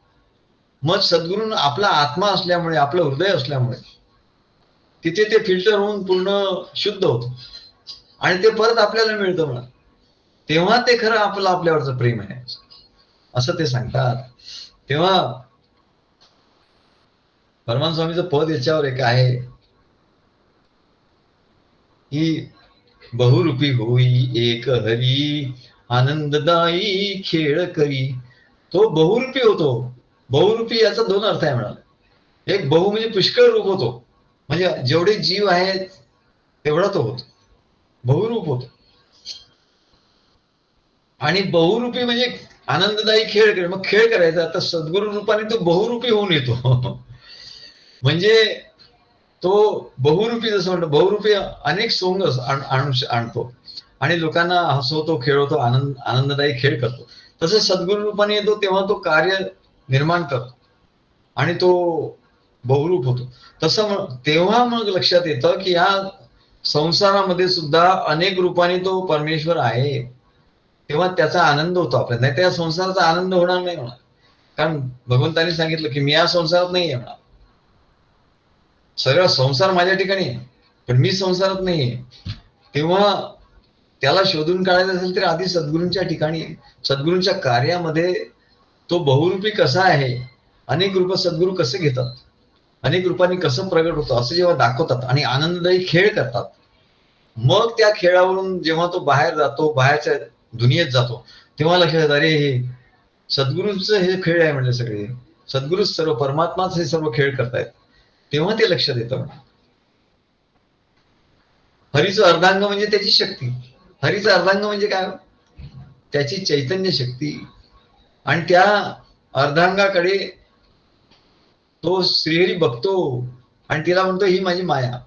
मग सद्गुरू आपला आत्मा असल्यामुळे, आपलं हृदय असल्यामुळे तिथे ते फिल्टर होऊन पूर्ण शुद्ध होतं आणि ते परत आपल्याला मिळतं म्हणा. तेव्हा ते खरं आपल्यावरचं प्रेम आहे असं ते सांगतात. तेव्हा परमान स्वामीचं पद याच्यावर एक आहे की बहुरूपी होई एक हरी, आनंददायी खेळ करी. तो बहुरूपी होतो. बहुरूपी याचा दोन अर्थ आहे म्हणाला. एक बहु म्हणजे पुष्कळ रूप होतो, म्हणजे जेवढे जीव आहेत तेवढा तो होतो, बहुरूप होतो. आणि बहुरूपी म्हणजे आनंददायी खेळ, मग खेळ करायचा. आता सद्गुरु रूपाने तो बहुरूपी होऊन येतो. म्हणजे तो बहुरूपी, जसं म्हणतो बहुरूपी अनेक सोंग आणतो आणि लोकांना हसवतो, खेळवतो, आनंददायी खेळ करतो. तसं सद्गुरु रूपाने येतो तेव्हा तो कार्य निर्माण करतो आणि तो बहुरूप होतो. तसं तेव्हा मग लक्षात येतं की या संसारामध्ये सुद्धा अनेक रूपाने तो परमेश्वर आहे. तेव्हा त्याचा आनंद होतो आपल्याला, नाही त्या संसाराचा आनंद होणार नाही म्हणा. कारण भगवंतांनी सांगितलं की मी या संसारात नाही आहे म्हणा. सगळा संसार माझ्या ठिकाणी आहे, पण मी संसारात नाहीये. तेव्हा त्याला शोधून काढायचं असेल तर आधी सद्गुरूंच्या ठिकाणी, सद्गुरूंच्या कार्यामध्ये तो बहुरूपी कसा आहे, अनेक रूप सद्गुरू कसे घेतात, अनेक रूपांनी कसं प्रगट होतं असं जेव्हा दाखवतात आणि आनंददायी खेळ करतात, मग त्या खेळावरून जेव्हा तो बाहेर जातो, बाहेरच्या दुनियेत जातो, तेव्हा लक्षात येतं अरे हे सद्गुरूंचं हे खेळ आहे म्हणजे सगळे सद्गुरूच सर्व, परमात्माच हे सर्व खेळ करतायत. तेव्हा ते लक्षात येतं. हरीचं अर्धांग म्हणजे त्याची शक्ती. हरीचं अर्धांग म्हणजे काय, त्याची चैतन्य शक्ती. आणि त्या अर्धांगाकडे तो श्रीहरी बघतो आणि तिला म्हणतो ही माझी माया.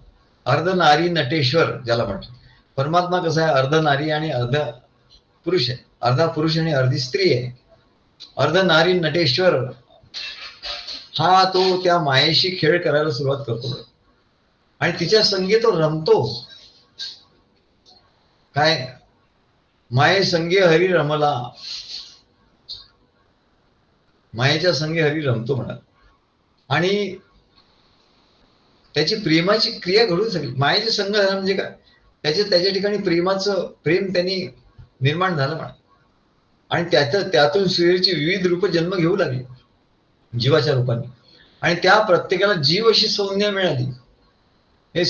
अर्ध नारी नटेश्वर ज्याला म्हणतो. परमात्मा कसा आहे, अर्ध नारी आणि अर्ध पुरुष आहे, अर्धा पुरुष आणि अर्धी स्त्री आहे. अर्ध नारी नटेश्वर हा तो त्या मायेशी खेळ करायला सुरुवात करतो आणि तिच्या संगे तो रमतो. काय, माये संगे हरी रमला, मायेच्या संगे हरी रमतो म्हणा. आणि त्याची प्रेमाची क्रिया घडून सगळी मायेचे संग झाला म्हणजे काय, त्याच्या ठिकाणी प्रेम त्यांनी निर्माण झालं म्हणा. आणि त्यातून श्रीहरीची विविध रूप जन्म घेऊ लागली जीवाच्या रूपाने. आणि त्या प्रत्येकाला जीव अशी संज्ञा मिळाली. हे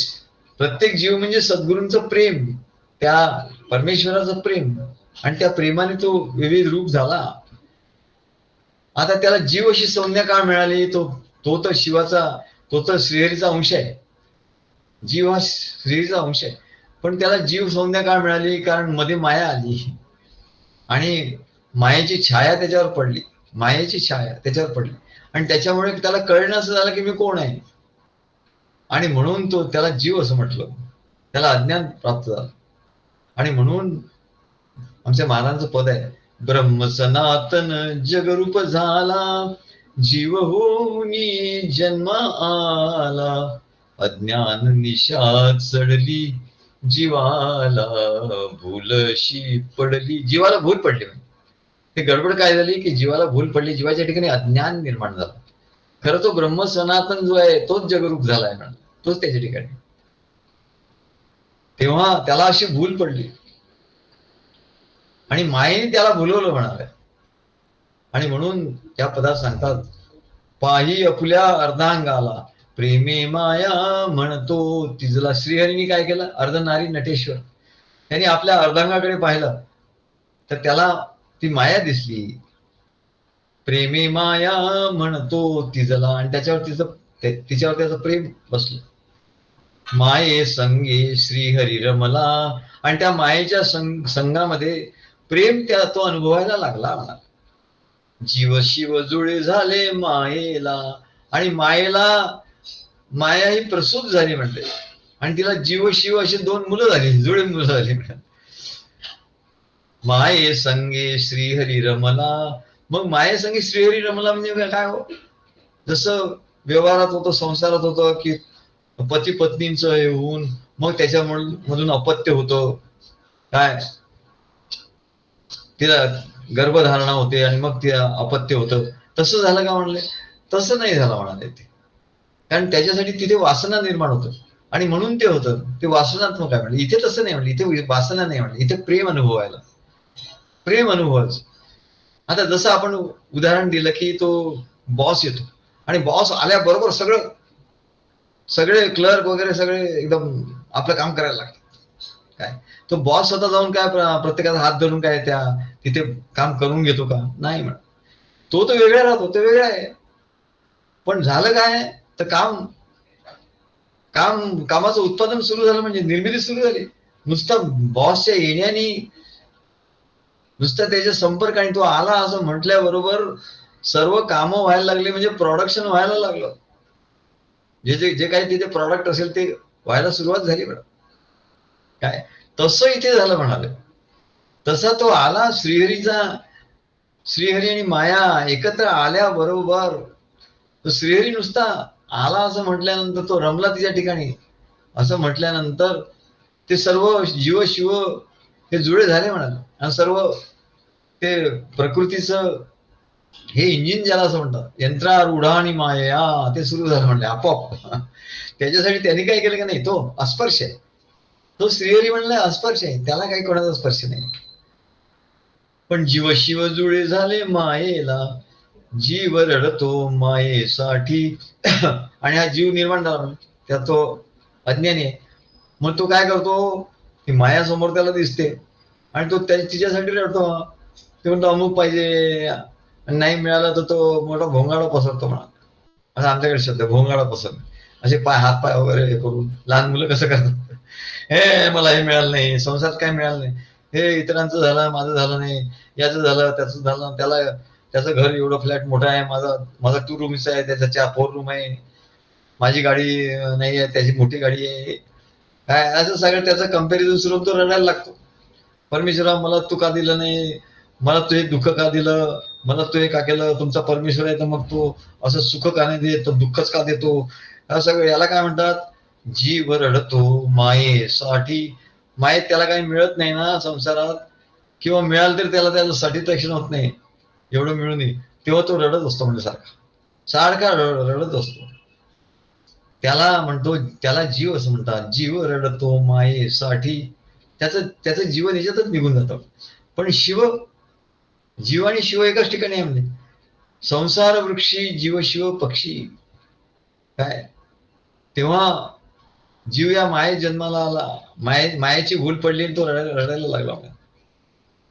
प्रत्येक जीव म्हणजे सद्गुरूंचं प्रेम, त्या परमेश्वराचं प्रेम, आणि त्या प्रेमाने तो विविध रूप झाला. आता त्याला जीव अशी संज्ञा का मिळाली, तो तर शिवाचा, तो तर श्रीहरीचा अंश आहे. जीव हा श्रीहरीचा अंश आहे, पण त्याला जीव संज्ञा का मिळाली, कारण मध्ये माया आली आणि मायेची छाया त्याच्यावर पडली, मायेची छाया त्याच्यावर पडली आणि त्याच्यामुळे त्याला कळणं असं झालं की मी कोण आहे. आणि म्हणून त्याला जीव असं म्हटलं, त्याला अज्ञान प्राप्त झालं. आणि म्हणून आमच्या महाराजांचं पद आहे, ब्रह्म सनातन जगरूप झाला, जीव होऊनी जन्म आला, अज्ञान निशात चढली, जीवाला भूलशी पडली, जीवाला भूल पडली. ते गडबड काय झाली की जीवाला भूल पडली, जीवाच्या ठिकाणी अज्ञान निर्माण झालं. खरं तो ब्रह्म सनातन जो आहे तोच जगरूप झालाय म्हणा, तोच त्याच्या ठिकाणी. तेव्हा त्याला अशी भूल पडली आणि मायेने त्याला भुलवलं म्हणाले. आणि म्हणून त्या पदात सांगतात, पाही अपुल्या अर्धांगाला प्रेमे माया म्हणतो तिजला. श्रीहरीने काय केलं, अर्धनारी नटेश्वर, त्यांनी आपल्या अर्धांगाकडे पाहिलं तर त्याला ती माया दिसली. प्रेमे माया म्हणतो तिजला, आणि त्याच्यावर तिच्यावर त्याचं प्रेम बसलं. माये संगे श्रीहरी रमला, आणि त्या मायेच्या संघामध्ये प्रेम त्या तो अनुभवायला लागला म्हणा. जीव शिव जुळे झाले मायेला, आणि मायेला माया ही प्रसूत झाली म्हणते, आणि तिला जीव शिव अशी 2 मुलं झाली, जुळे मुलं झाली. माये संगे श्रीहरी रमला. मग माये संगे श्रीहरी रमला म्हणजे काय हो, जसं व्यवहारात होतं, संसारात होतं की पती पत्नींचं हे होऊन मग त्याच्यामधून अपत्य होतं, काय तिला गर्भधारणा होते आणि मग ते अपत्य होतं, तसं झालं का म्हणले? तसं नाही झालं म्हणाले ते. कारण त्याच्यासाठी तिथे वासना निर्माण होतं, आणि म्हणून ते होतं, ते वासनात्मक आहे म्हणले. इथे तसं नाही म्हणले, इथे वासना नाही म्हणले, इथे प्रेम अनुभवायला, प्रेम अनुभवायचं. आता जसं आपण उदाहरण दिलं की तो बॉस येतो, आणि बॉस आल्याबरोबर सगळे क्लर्क वगैरे सगळे एकदम आपलं काम करायला लागतात. काय तो बॉस स्वतः जाऊन काय प्रत्येकाचा हात धरून काय त्या तिथे काम करून घेतो का? नाही म्हणा. तो वेगळा राहतो, तो वेगळा आहे. पण झालं काय, तर कामाचं उत्पादन सुरू झालं, म्हणजे निर्मिती सुरू झाली. नुसतं बॉसच्या येण्याने, नुसतं त्याच्या संपर्काने तो आला असं म्हटल्याबरोबर सर्व कामं व्हायला लागली, म्हणजे प्रोडक्शन व्हायला लागलं. जे काही तिथे प्रॉडक्ट असेल ते व्हायला सुरुवात झाली बरं. काय तसं इथे झालं म्हणाले. तसा तो आला श्रीहरी आणि माया एकत्र आल्याबरोबर, तो श्रीहरी नुसता आला असं म्हटल्यानंतर तो रमला तिच्या ठिकाणी असं म्हटल्यानंतर ते सर्व जीव शिव हे जुळे झाले म्हणाले. आणि सर्व ते प्रकृतीचं हे इंजिन ज्याला असं म्हणतात, यंत्रारूढा आणि माया, ते सुरू झालं म्हणले आपोआप. त्याच्यासाठी त्यांनी काय केलं का नाही, तो अस्पर्श आहे. तो श्रीहरी म्हणला अस्पर्श आहे, त्याला काही कोणाचा स्पर्श नाही. पण जीव शिव जुळे झाले मायेला, जीव रडतो मायेसाठी. आणि हा जीव निर्माण झाला, त्यात तो अज्ञानी आहे. मग तो काय करतो, की माया समोर त्याला दिसते आणि तो तिच्यासाठी रडतो. ते म्हणतो अमुक पाहिजे, नाही मिळालं तर तो मोठा भोंगाडा पसरतो म्हणा. असं आमच्याकडे शब्द भोंगाडा पसर. असे हात पाय वगैरे हे करून लहान मुलं कसं करतात, हे मला हे मिळालं नाही, संसारात काय मिळालं नाही, हे इतरांचं झालं माझं झालं नाही, याचं झालं त्याचं झालं, त्याचं घर एवढं फ्लॅट मोठा आहे, माझा 2 रूमचा आहे, त्याच्या 4 रूम आहे, माझी गाडी नाही आहे, त्याची मोठी गाडी आहे, काय असं सगळं त्याचं कंपॅरिझन सुरू, तो रडायला लागतो. परमेश्वरा मला तू का दिलं नाही, मला तू हे दुःख का दिलं, मला तू हे का केलं, तुमचा परमेश्वर आहे तर मग तो असं सुख का नाही देत, तर दुःखच का देतो. सगळं याला काय म्हणतात, जीव रडतो मायेसाठी. मायेत त्याला काही मिळत नाही ना संसारात, किंवा मिळालं तरी त्याला त्याचं सॅटिस्फॅक्शन होत नाही, एवढं मिळूनही, तेव्हा तो रडत असतो. म्हणजे सारखा रडत असतो. त्याला म्हणतो, त्याला जीव असं म्हणतात, जीव रडतो मायेसाठी. त्याचं जीवन याच्यातच निघून जातं. पण जीव आणि शिव एकाच ठिकाणी आहे. म्हणजे संसार वृक्षी जीव शिव पक्षी. काय तेव्हा जीव या मायेत जन्माला आला, मायेची भूल पडली आणि तो रडायला लागला.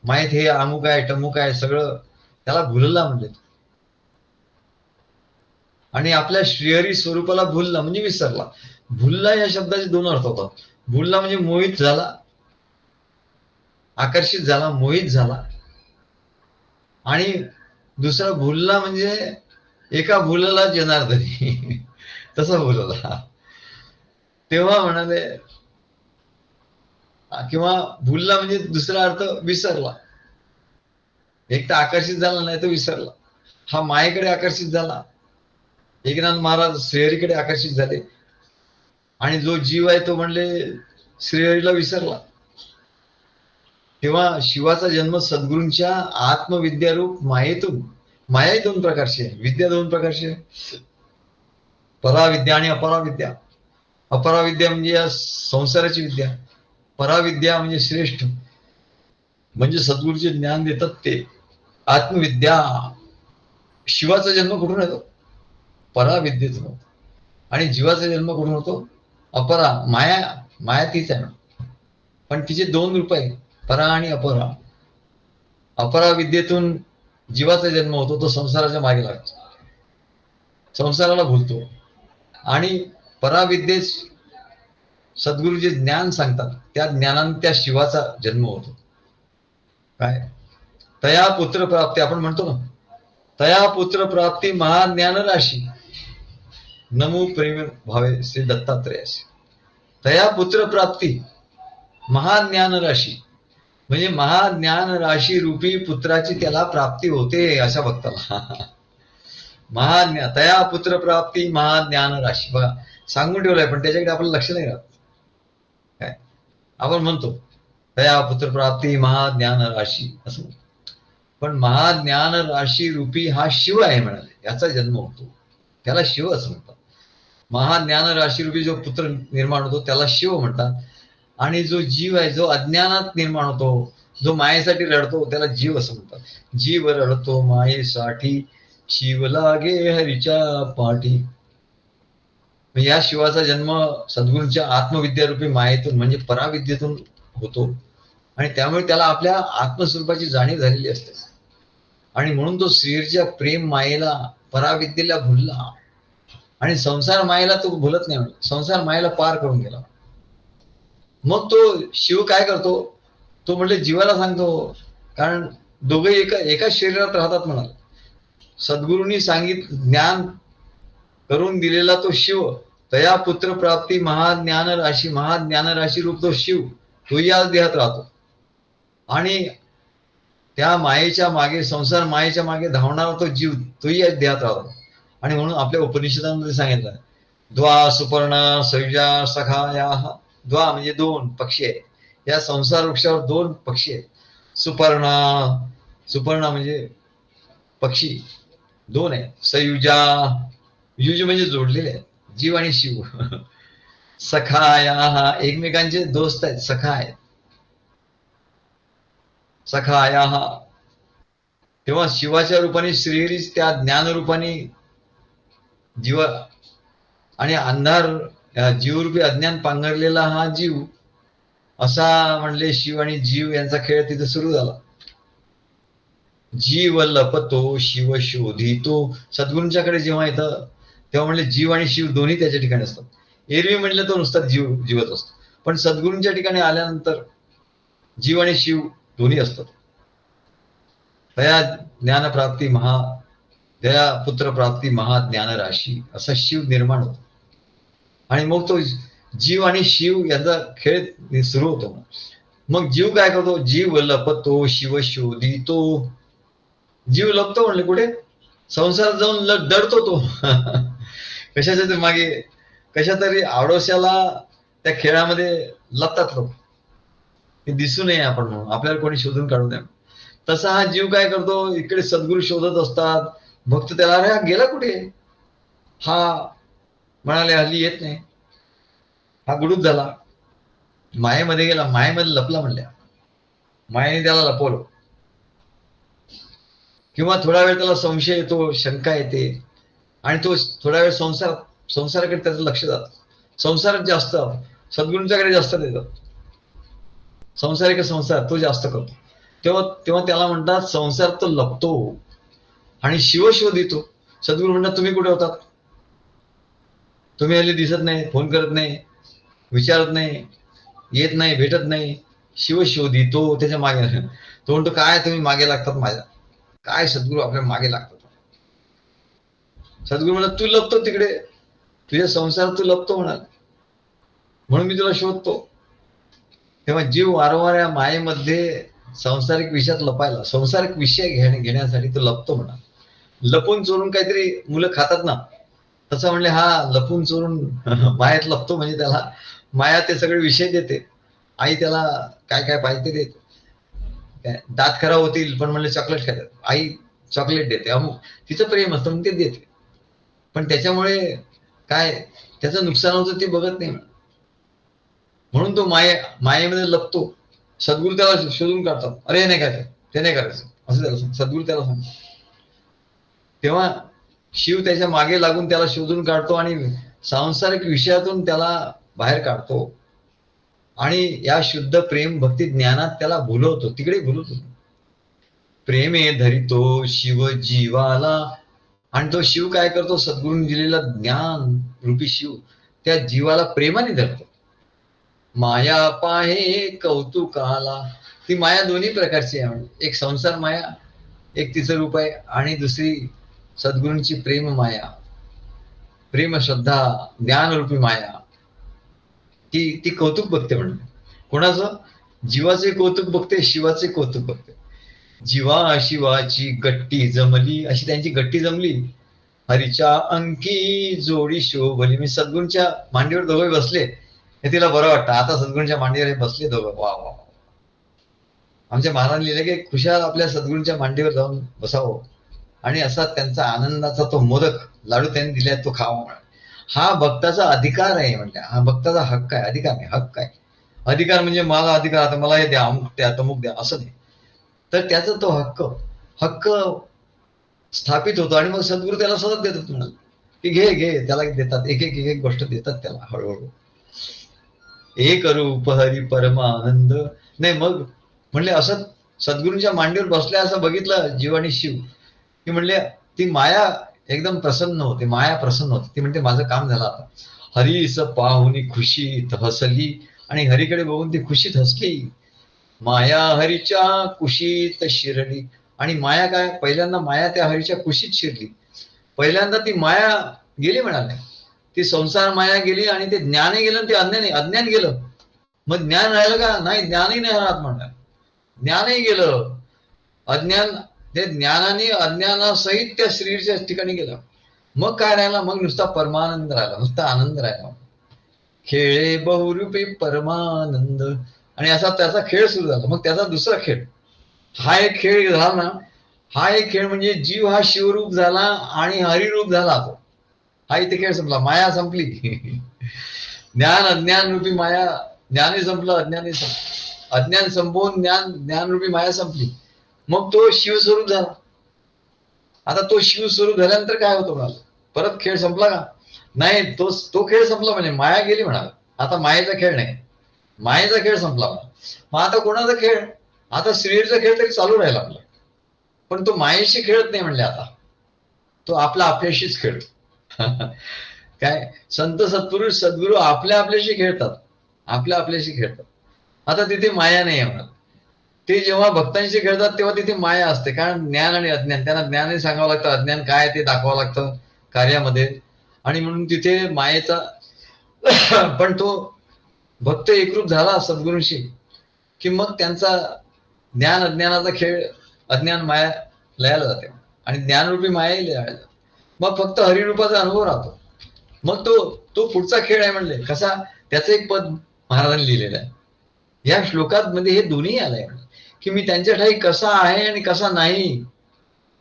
मायेत हे अमुक आहे टमुक आहे सगळं त्याला भुलला म्हणजे. आणि आपल्या श्रीहरी स्वरूपाला भुलला म्हणजे विसरला. भुलला या शब्दाचे 2 अर्थ होतात. भुलला म्हणजे मोहित झाला, आकर्षित झाला, मोहित झाला. आणि दुसरा भुलला म्हणजे एका भुलला जनार्दनी. तसा भुलला. तेव्हा म्हणाले, किंवा भुलला म्हणजे दुसरा अर्थ विसरला. एक तर आकर्षित झाला, नाही तर विसरला. हा मायेकडे आकर्षित झाला, एकनाथ महाराज श्रीहरीकडे आकर्षित झाले, आणि जो जीव आहे तो म्हणले श्रीहरीला विसरला. तेव्हा शिवाचा जन्म सद्गुरूंच्या आत्मविद्यारूप मायेतून. माया दोन प्रकारची आहे, विद्या दोन प्रकारची आहे, पराविद्या आणि अपराविद्या. अपराविद्या म्हणजे या संसाराची विद्या, पराविद्या म्हणजे श्रेष्ठ, म्हणजे सद्गुरूचे ज्ञान देतात ते आत्मविद्या. शिवाचा जन्म कुठून येतो? पराविद्येतून होतो. आणि जीवाचा जन्म कुठून होतो? अपरा, माया. माया तीच आहे ना, पण तिचे दोन रूप आहेत, परा आणि अपरा. अपरा विद्येतून जीवाचा जन्म होतो, तो संसाराच्या मागे लागतो, संसाराला भुलतो. आणि पराविद्येत सद्गुरू जे ज्ञान सांगतात त्या ज्ञानाने त्या शिवाचा जन्म होतो. काय? तया पुत्र प्राप्ती आपण म्हणतो ना, तया पुत्र प्राप्ती महाज्ञान राशी, नमो प्रेम भावे श्री दत्तात्रेयास. तया पुत्र प्राप्ती महाज्ञान राशी, म्हणजे महाज्ञान राशी रूपी पुत्राची त्याला प्राप्ती होते अशा भक्ताला. महाज्ञान, तया पुत्र प्राप्ती महाज्ञान राशी, बघा सांगून ठेवलंय पण त्याच्याकडे आपलं लक्ष नाही राहत. काय आपण म्हणतो तया पुत्र प्राप्ती महाज्ञान राशी असं, पण महाज्ञान राशी रूपी हा शिव आहे म्हणाले, याचा जन्म होतो, त्याला शिव असं म्हणतात. महाज्ञान राशी रूपी जो पुत्र निर्माण होतो त्याला शिव म्हणतात. आणि जो जीव आहे, जो अज्ञानात निर्माण होतो, जो मायेसाठी रडतो त्याला जीव असं म्हणतात. जीव रडतो मायेसाठी, शिव लागे हरीच्या पाठी. या शिवाचा जन्म सद्गुरूंच्या आत्मविद्यारूपी मायेतून म्हणजे पराविद्येतून होतो. आणि त्यामुळे त्याला आपल्या आत्मस्वरूपाची जाणीव झालेली असते. आणि म्हणून तो श्रीहरीच्या प्रेम मायेला, पराविद्येला भुलला. आणि संसार मायेला तो भुलत नाही, संसार मायेला पार करून गेला. मग तो शिव काय करतो? तो म्हणजे जीवाला सांगतो, कारण दोघे एका शरीरात राहतात म्हणाल. सद्गुरूंनी ज्ञान करून दिलेला तो शिव, तया पुत्र प्राप्ती महाज्ञान राशी, महाज्ञान राशी रूप तो शिव, तो या देहात राहतो. आणि त्या मायेच्या मागे, संसार मायेच्या मागे धावणारा तो जीव, तोही या देहात राहतो. आणि म्हणून आपल्या उपनिषदांमध्ये सांगितलं, द्वा सुपर्ण सयुजा सखाया. द्वा म्हणजे दोन पक्षी आहे, या संसार वृक्षावर दोन पक्षी आहेत. सुपर्ण, सुपर्ण म्हणजे पक्षी दोन आहे. सयुजा, युज म्हणजे जोडलेले आहेत, जीव आणि शिव. सखाया, एकमेकांचे दोस्त आहेत, सखा आहेत. सखाया, तेव्हा शिवाच्या रूपाने श्रीहरी त्या ज्ञान रूपाने जीव आणि अंधार जीवरूपी अज्ञान पांघरलेला हा जीव, असा म्हणले शिव आणि जीव यांचा खेळ तिथे सुरू झाला. जीव लपतो शिव शोधितो. सद्गुरूंच्याकडे जेव्हा येतं तेव्हा म्हणले जीव आणि शिव दोन्ही त्याच्या ठिकाणी असतात. एरवी म्हणलं तो नुसता जीवत असतो, पण सद्गुरूंच्या ठिकाणी आल्यानंतर जीव आणि शिव दोन्ही असतात. तया ज्ञानप्राप्ती दया पुत्र प्राप्ती महाज्ञान राशी, असा शिव निर्माण होतो. आणि मग तो जीव आणि शिव यांचा खेळ सुरू होतो. मग जीव काय करतो? जीव लपतो शिव शोधितो. जीव लपतो म्हणले कुठे? संसारात जाऊन दडतो तो. कशाच्या मागे, कशा तरी आडोशाला त्या खेळामध्ये लपतात लोक, हे दिसू नये आपण म्हणून, आपल्याला कोणी शोधून काढू नये. तसा हा जीव काय करतो? इकडे सद्गुरू शोधत असतात, भक्त त्याला अरे हा गेला कुठे? हा म्हणाले हल्ली येत नाही, हा गुडूप झाला, मायेमध्ये गेला, मायेमध्ये लपला म्हणल्या, मायेने त्याला लपवलं. किंवा थोडा वेळ त्याला संशय येतो, शंका येते, आणि तो थोडा वेळ संसाराकडे त्याचं लक्ष जातं. संसारात जास्त, सद्गुरूंच्याकडे जास्त देतात. संसारिक संसार तो जास्त करतो. तेव्हा त्याला म्हणतात संसार तो लपतो आणि शिव शोधितो. सद्गुरू म्हणतात तुम्ही कुठे होतात? तुम्ही हल्ली दिसत नाही, फोन करत नाही, विचारत नाही, येत नाही, भेटत नाही. शिव शोधितो, त्याच्या मागे. तो म्हणतो काय तुम्ही मागे लागतात माझ्या? काय सद्गुरू आपल्या मागे लागतात? सद्गुरू म्हणतात तू लपतो तिकडे, तुझ्या संसारात तू लपतो म्हणाल, म्हणून मी तुला शोधतो. तेव्हा जीव वारंवार या मायेमध्ये संसारिक विषयात लपायला, संसारिक विषय घेण्यासाठी तो लपतो म्हणा. लपून चोरून काहीतरी मुलं खातात ना, तसं म्हणले हा लपून चोरून मायात लपतो. म्हणजे त्याला माया ते सगळे विषय देते, आई त्याला काय काय पाहिजे ते देते. काय दात खराब होतील पण म्हणले चॉकलेट खायचं, आई चॉकलेट देते, अमुक तिचं प्रेम असतं म्हणून ते देते. पण त्याच्यामुळे काय त्याचं नुकसान होतं ते बघत नाही. म्हणून तो मायेमध्ये लपतो. सद्गुरू त्याला शोधून काढतात, अरे नाही काय ते नाही करायचं असं त्याला सद्गुरू त्याला सांगतो. तेव्हा शिव त्याच्या मागे लागून त्याला शोधून काढतो आणि सांसारिक विषयातून त्याला बाहेर काढतो आणि या शुद्ध प्रेम भक्ती ज्ञानात त्याला भुलवतो, तिकडे भुलवतो. प्रेमे धरितो शिव जीवाला, आणि तो शिव काय करतो, सद्गुरूंनी दिलेला ज्ञान रूपी शिव त्या जीवाला प्रेमाने धरतो. माया पाहे कौतुकाला, ती माया दोन्ही प्रकारची आहे. एक संसार माया, एक तिचं रूप आहे, आणि दुसरी सद्गुरूंची प्रेम माया, प्रेम श्रद्धा ज्ञानरूपी माया, ती कौतुक बघते. म्हणजे कोणाचं, जीवाचे कौतुक बघते, शिवाचे कौतुक बघते. जीवा शिवाची गट्टी जमली, अशी त्यांची गट्टी जमली. हरीच्या अंकी जोडी शोभली. मी सद्गुरूंच्या मांडीवर दोघे बसले, हे तिला बरं वाटतं. आता सद्गुरूंच्या मांडीवर बसले दोघं, वा वा. आमच्या महाराजांनी लिहिलं की खुशाल आपल्या सद्गुरूंच्या मांडीवर जाऊन बसावं आणि असा त्यांचा आनंदाचा तो मोदक लाडू त्यांनी दिलाय तो खावा. हा भक्ताचा अधिकार आहे. म्हणजे हा भक्ताचा हक्क आहे, अधिकार नाही, हक्क आहे. अधिकार म्हणजे मला अधिकार, आता मला हे द्या, अमुक द्या, तमुक द्या, असं नाही. तर त्याचा तो हक्क स्थापित होतो आणि मग सद्गुरू त्याला सतत देतात. तुम्हाला की घे घे, त्याला देतात, एक एक एक गोष्ट देतात त्याला हळूहळू. एक रूप हरी परमानंद. नाही मग म्हणले असं सद्गुरूंच्या मांडीवर बसल्या असं बघितलं जीव आणि शिव, की म्हणले ती माया एकदम प्रसन्न होते, माया प्रसन्न होते. ती म्हणते माझं काम झालं आता. हरीस पाहुनी खुशीत हसली, आणि हरीकडे बघून ती खुशीत हसली. माया हरीच्या कुशीत शिरली, आणि माया काय, पहिल्यांदा माया त्या हरीच्या कुशीत शिरली. पहिल्यांदा ती माया गेली म्हणाले, ती संसार माया गेली, आणि ते ज्ञानही गेलं, ते अज्ञान गेलं. मग ज्ञान राहिलं का, नाही, ज्ञानही नाही राहत म्हणतात. ज्ञानही गेलं, अज्ञान, ते ज्ञानाने अज्ञानासहित त्या श्रीच्या ठिकाणी गेलं. मग काय राहिला, मग नुसता परमानंद राहिला, नुसता आनंद राहिला. खेळे बहुरूपी परमानंद, आणि असा त्याचा खेळ सुरू झाला. मग त्याचा दुसरा खेळ, हा एक खेळ झाला ना, हा एक खेळ म्हणजे जीव हा शिवरूप झाला आणि हरिरूप झाला. तो हा इथे खेळ संपला, माया संपली. ज्ञान अज्ञान रूपी माया, ज्ञानही संपलं, अज्ञानही संपलं. अज्ञान संपवून ज्ञानरूपी माया संपली. मग तो शिवस्वरूप झाला. आता तो शिवस्वरूप झाल्यानंतर काय होतं म्हणाल, परत खेळ संपला का, नाही, तो खेळ संपला. म्हणजे माया गेली म्हणाल, आता मायेचा खेळ नाही, मायेचा खेळ संपला. मग आता कोणाचा खेळ, आता श्रीहरीचा खेळ तरी चालू राहिला आपला, पण तो मायेशी खेळत नाही. म्हणले आता तो आपला आपल्याशीच खेळतो. काय संत सत्पुरुष सद्गुरू आपल्याशी खेळतात, आपल्याशी खेळतात. आता तिथे माया नाही आहे म्हणत. ते जेव्हा भक्तांशी खेळतात तेव्हा तिथे माया असते, कारण ज्ञान आणि अज्ञान, त्यांना ज्ञानही सांगावं लागतं, अज्ञान काय ते दाखवावं लागतं कार्यामध्ये, आणि म्हणून तिथे मायेचा. पण तो भक्त एकरूप झाला सद्गुरूंशी, की मग त्यांचा ज्ञान अज्ञानाचा खेळ, अज्ञान माया लयाला जाते, आणि ज्ञानरूपी मायाही लयाला जाते. मग फक्त हरिरूपाचा अनुभव राहतो. मग तो पुढचा खेळ आहे. म्हणले कसा, त्याचं एक पद महाराजांनी लिहिलेलं आहे या श्लोकात, मध्ये हे दोन्ही आलंय, की मी त्यांच्या ठाई कसा आहे आणि कसा नाही.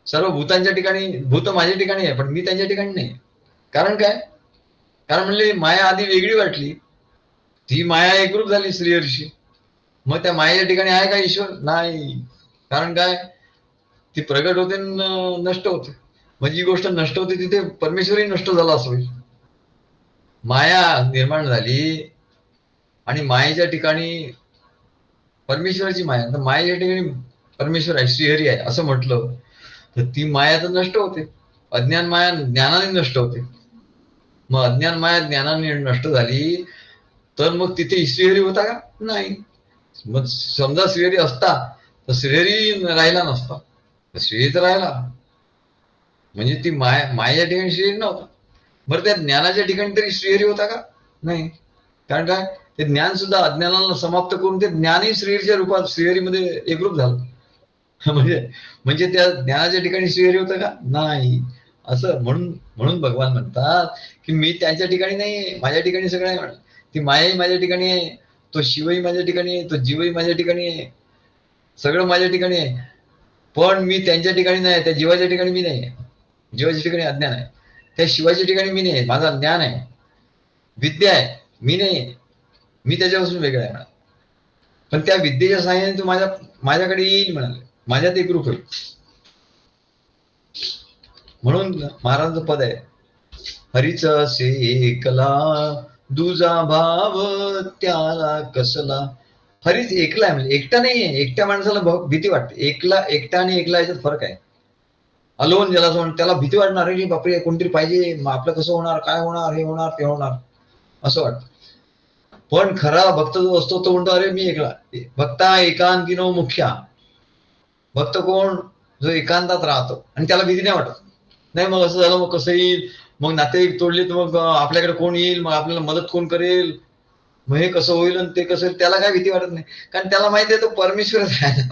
सर्व भूतांच्या ठिकाणी, भूत माझ्या ठिकाणी आहे, पण मी त्यांच्या ठिकाणी नाही. कारण काय, कारण म्हणले माया आधी वेगळी वाटली, ती माया एकरूप झाली श्रीहरीशी. मग त्या मायेच्या ठिकाणी आहे का ईश्वर, नाही. कारण काय, ती प्रगट होते नष्ट होते. म्हणजे जी गोष्ट नष्ट होते तिथे परमेश्वरही नष्ट झाला असं होईल. माया निर्माण झाली आणि मायेच्या ठिकाणी परमेश्वराची माया, तर मायेच्या ठिकाणी परमेश्वर आहे, श्रीहरी आहे असं म्हटलं तर ती माया तर नष्ट होते. अज्ञान माया ज्ञानाने नष्ट होते. मग अज्ञान माया ज्ञानाने नष्ट झाली तर मग तिथे श्रीहरी होता का, नाही. मग समजा श्रीहरी असता तर श्रीहरी राहिला नसता, श्रीहरी तर राहिला. म्हणजे ती मायेच्या ठिकाणी श्रीहरी नव्हता. बरं त्या ज्ञानाच्या ठिकाणी तरी श्रीहरी होता का, नाही. कारण काय, ते ज्ञान सुद्धा अज्ञानाला समाप्त करून ते ज्ञानही श्रीहरीच्या रूपात श्रीहरीमध्ये एकरूप झालं. म्हणजे त्या ज्ञानाच्या ठिकाणी श्रीहरी होतं का, नाही. असं म्हणून भगवान म्हणतात की मी त्यांच्या ठिकाणी नाही, माझ्या ठिकाणी सगळं आहे. म्हणत ती मायाही माझ्या ठिकाणी आहे, तो शिवही माझ्या ठिकाणी आहे, तो जीवही माझ्या ठिकाणी आहे. सगळं माझ्या ठिकाणी आहे, पण मी त्यांच्या ठिकाणी नाही, त्या जीवाच्या ठिकाणी मी नाही. जीवाच्या ठिकाणी अज्ञान आहे, त्या शिवाच्या ठिकाणी मी नाही. माझा ज्ञान आहे, विद्या आहे, मी नाही. मी त्याच्यापासून वेगळा आहे. पण त्या विद्येच्या सहाय्याने तू माझ्याकडे येईल म्हणाले, माझ्यात एक रूप होईल. म्हणून महाराजांचं पद आहे, हरीच असे एकला दुजा भाव त्याला कसला. हरीच एकला आहे, म्हणजे एकटा नाहीये. एकट्या माणसाला भीती वाटते. एकटा आणि एकला याच्यात फरक आहे. अलोन ज्याला म्हणून त्याला भीती वाटणार, की बापरे कोणतरी पाहिजे, मग आपलं कसं होणार, काय होणार, हे होणार ते होणार असं वाटतं. पण खरा भक्त जो असतो तो म्हणतो, अरे मी एकला. भक्ता एकांतिनो मुख्या. भक्त कोण? जो एकांतात राहतो आणि त्याला भीती नाही वाटत. नाही मग असं झालं, मग कसं येईल, मग नातेवाईक तोडले तर मग आपल्याकडे कोण येईल, मग आपल्याला मदत कोण करेल, मग हे कसं होईल आणि ते कसं होईल, त्याला काय भीती वाटत नाही. कारण त्याला माहिती आहे तो परमेश्वरच आहे.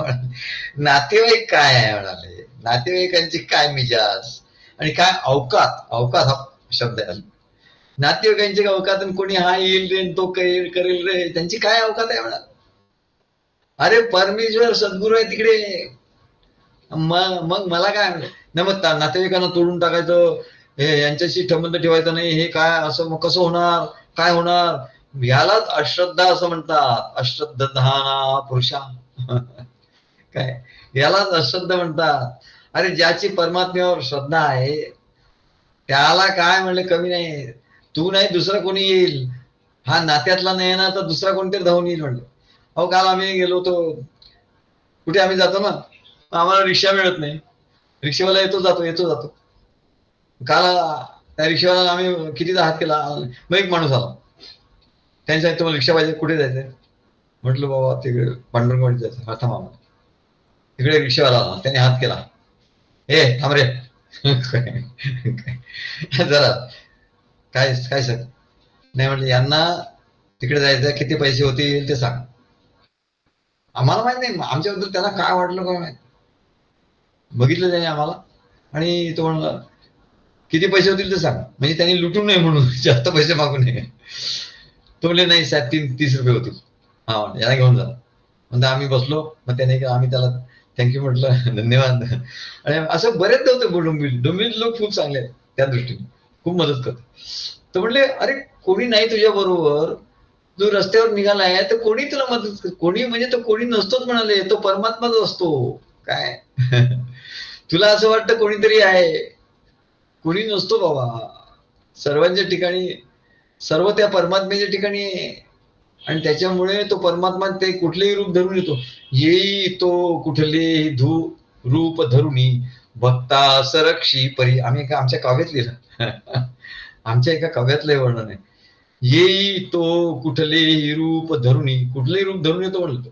नातेवाईक काय आहे म्हणाले, नातेवाईकांची काय मिजाज आणि काय अवकात. अवकात हा शब्द आहे. नातेवाईकांची अवकात, कोणी हा येईल रे तो करेल रे, त्यांची काय अवकात आहे म्हणा. अरे परमेश्वर सद्गुरू आहे तिकडे. मग मला काय नाही, मग नातेवाईकांना तोडून टाकायचं, हे यांच्याशी संबंध ठेवायचं नाही, हे काय असं, मग कसं होणार, काय होणार. यालाच अश्रद्धा असं म्हणतात. अश्रद्धाना पुरुषा. काय यालाच अश्रद्धा म्हणतात. अरे ज्याची परमात्म्यावर श्रद्धा आहे त्याला काय म्हणले कमी नाही. तू नाही दुसरा कोणी येईल, हा नात्यातला नाही ना, तर दुसरा कोणतरी धावून येईल म्हणलं. अहो काल आम्ही गेलो होतो, कुठे आम्ही जातो ना, आम्हाला रिक्षा मिळत नाही. रिक्षावाला येतो जातो. काल त्या रिक्षावाला आम्ही कितीदा हात केला, मग एक माणूस आला, त्यांच्या तुम्हाला रिक्षा पाहिजे, कुठे जायचंय. म्हटलं बाबा तिकडे पांडुरंगवाडीत जायचं. हा थांबा. तिकडे रिक्षावाला आला, त्याने हात केला, ए थांब रे. जरा काय काय सर नाही म्हटलं, यांना तिकडे जायचं, किती पैसे होतील ते सांग. आम्हाला माहित नाही आमच्याबद्दल त्याला काय वाटलं काय माहित. बघितलं त्याने आम्हाला आणि तो म्हणला किती पैसे होतील ते सांग, म्हणजे त्यांनी लुटू नये म्हणून, जास्त पैसे मागू नये. तो म्हणले नाही साहेब 30 रुपये होतील. हा याला घेऊन जा. म्हणजे आम्ही बसलो, मग त्याने आम्ही त्याला थँक्यू म्हटलं, धन्यवाद. आणि असं बरेच होते. डोंबिवली लोक खूप चांगले आहेत त्या दृष्टीने, खूप मदत करतात. तर म्हणले अरे कोणी नाही तुझ्या बरोबर, तू रस्त्यावर निघालाय तर कोणी तुला मदत कर. कोणी म्हणजे तो कोणी नसतोच म्हणाले, तो परमात्माच असतो. काय तुला असं वाटतं कोणीतरी आहे, कोणी नसतो बाबा. सर्वांच्या ठिकाणी सर्व त्या परमात्म्याच्या ठिकाणी आहे. आणि त्याच्यामुळे तो परमात्मा ते कुठलेही रूप धरून येतो. येई तो कुठलेही रूप धरुणी भक्ता सरक्षी परी. आम्ही आमच्या काव्यात लिहिलं. आमच्या एका काव्यातलं वर्णन आहे. येई तो कुठलेही रूप धरुणी, कुठलेही रूप धरून येतो म्हणतो.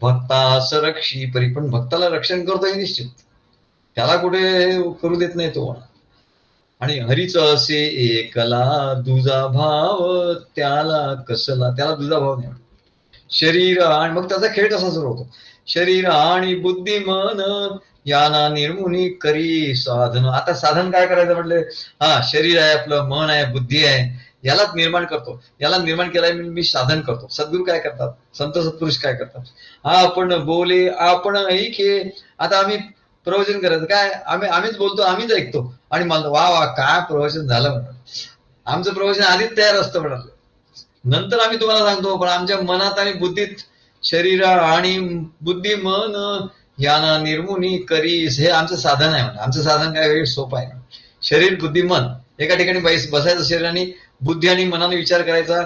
भक्ता सरक्षी परी, पण भक्ताला रक्षण करतो हे निश्चित, त्याला कुठे करू देत नाही तो. आणि हरीच असे एकला दुजा भाव त्याला कसला. त्याला दुजा भाव नाही. शरीर आणि मग त्याचा खेळ कसा सुरू होतो. शरीर आणि बुद्धी मन याना निर्मुनी करी साधन. आता साधन काय करायचं म्हटले, हा शरीर आहे आपलं, मन आहे, बुद्धी आहे, यालाच निर्माण करतो. याला निर्माण केलाय मी साधन करतो. सद्गुरू काय करतात, संत सत्पुरुष काय करतात, आपण बोले आपण ऐके. आता आम्ही प्रवचन करायचं काय, आम्हीच बोलतो, आम्हीच ऐकतो आणि म्हणतो वा वा काय प्रवचन झालं म्हणतात. आमचं प्रवचन आधीच तयार असतं म्हणाल, नंतर आम्ही तुम्हाला सांगतो. पण आमच्या मनात आणि बुद्धीत शरीर आणि बुद्धी मन याना निर्मुनी करीस, हे आमचं साधन आहे म्हणा. आमचं साधन काय वेळ सोपं आहे. शरीर बुद्धी मन एका ठिकाणी बसायचं, शरीराने बुद्धी आणि मनाने विचार करायचा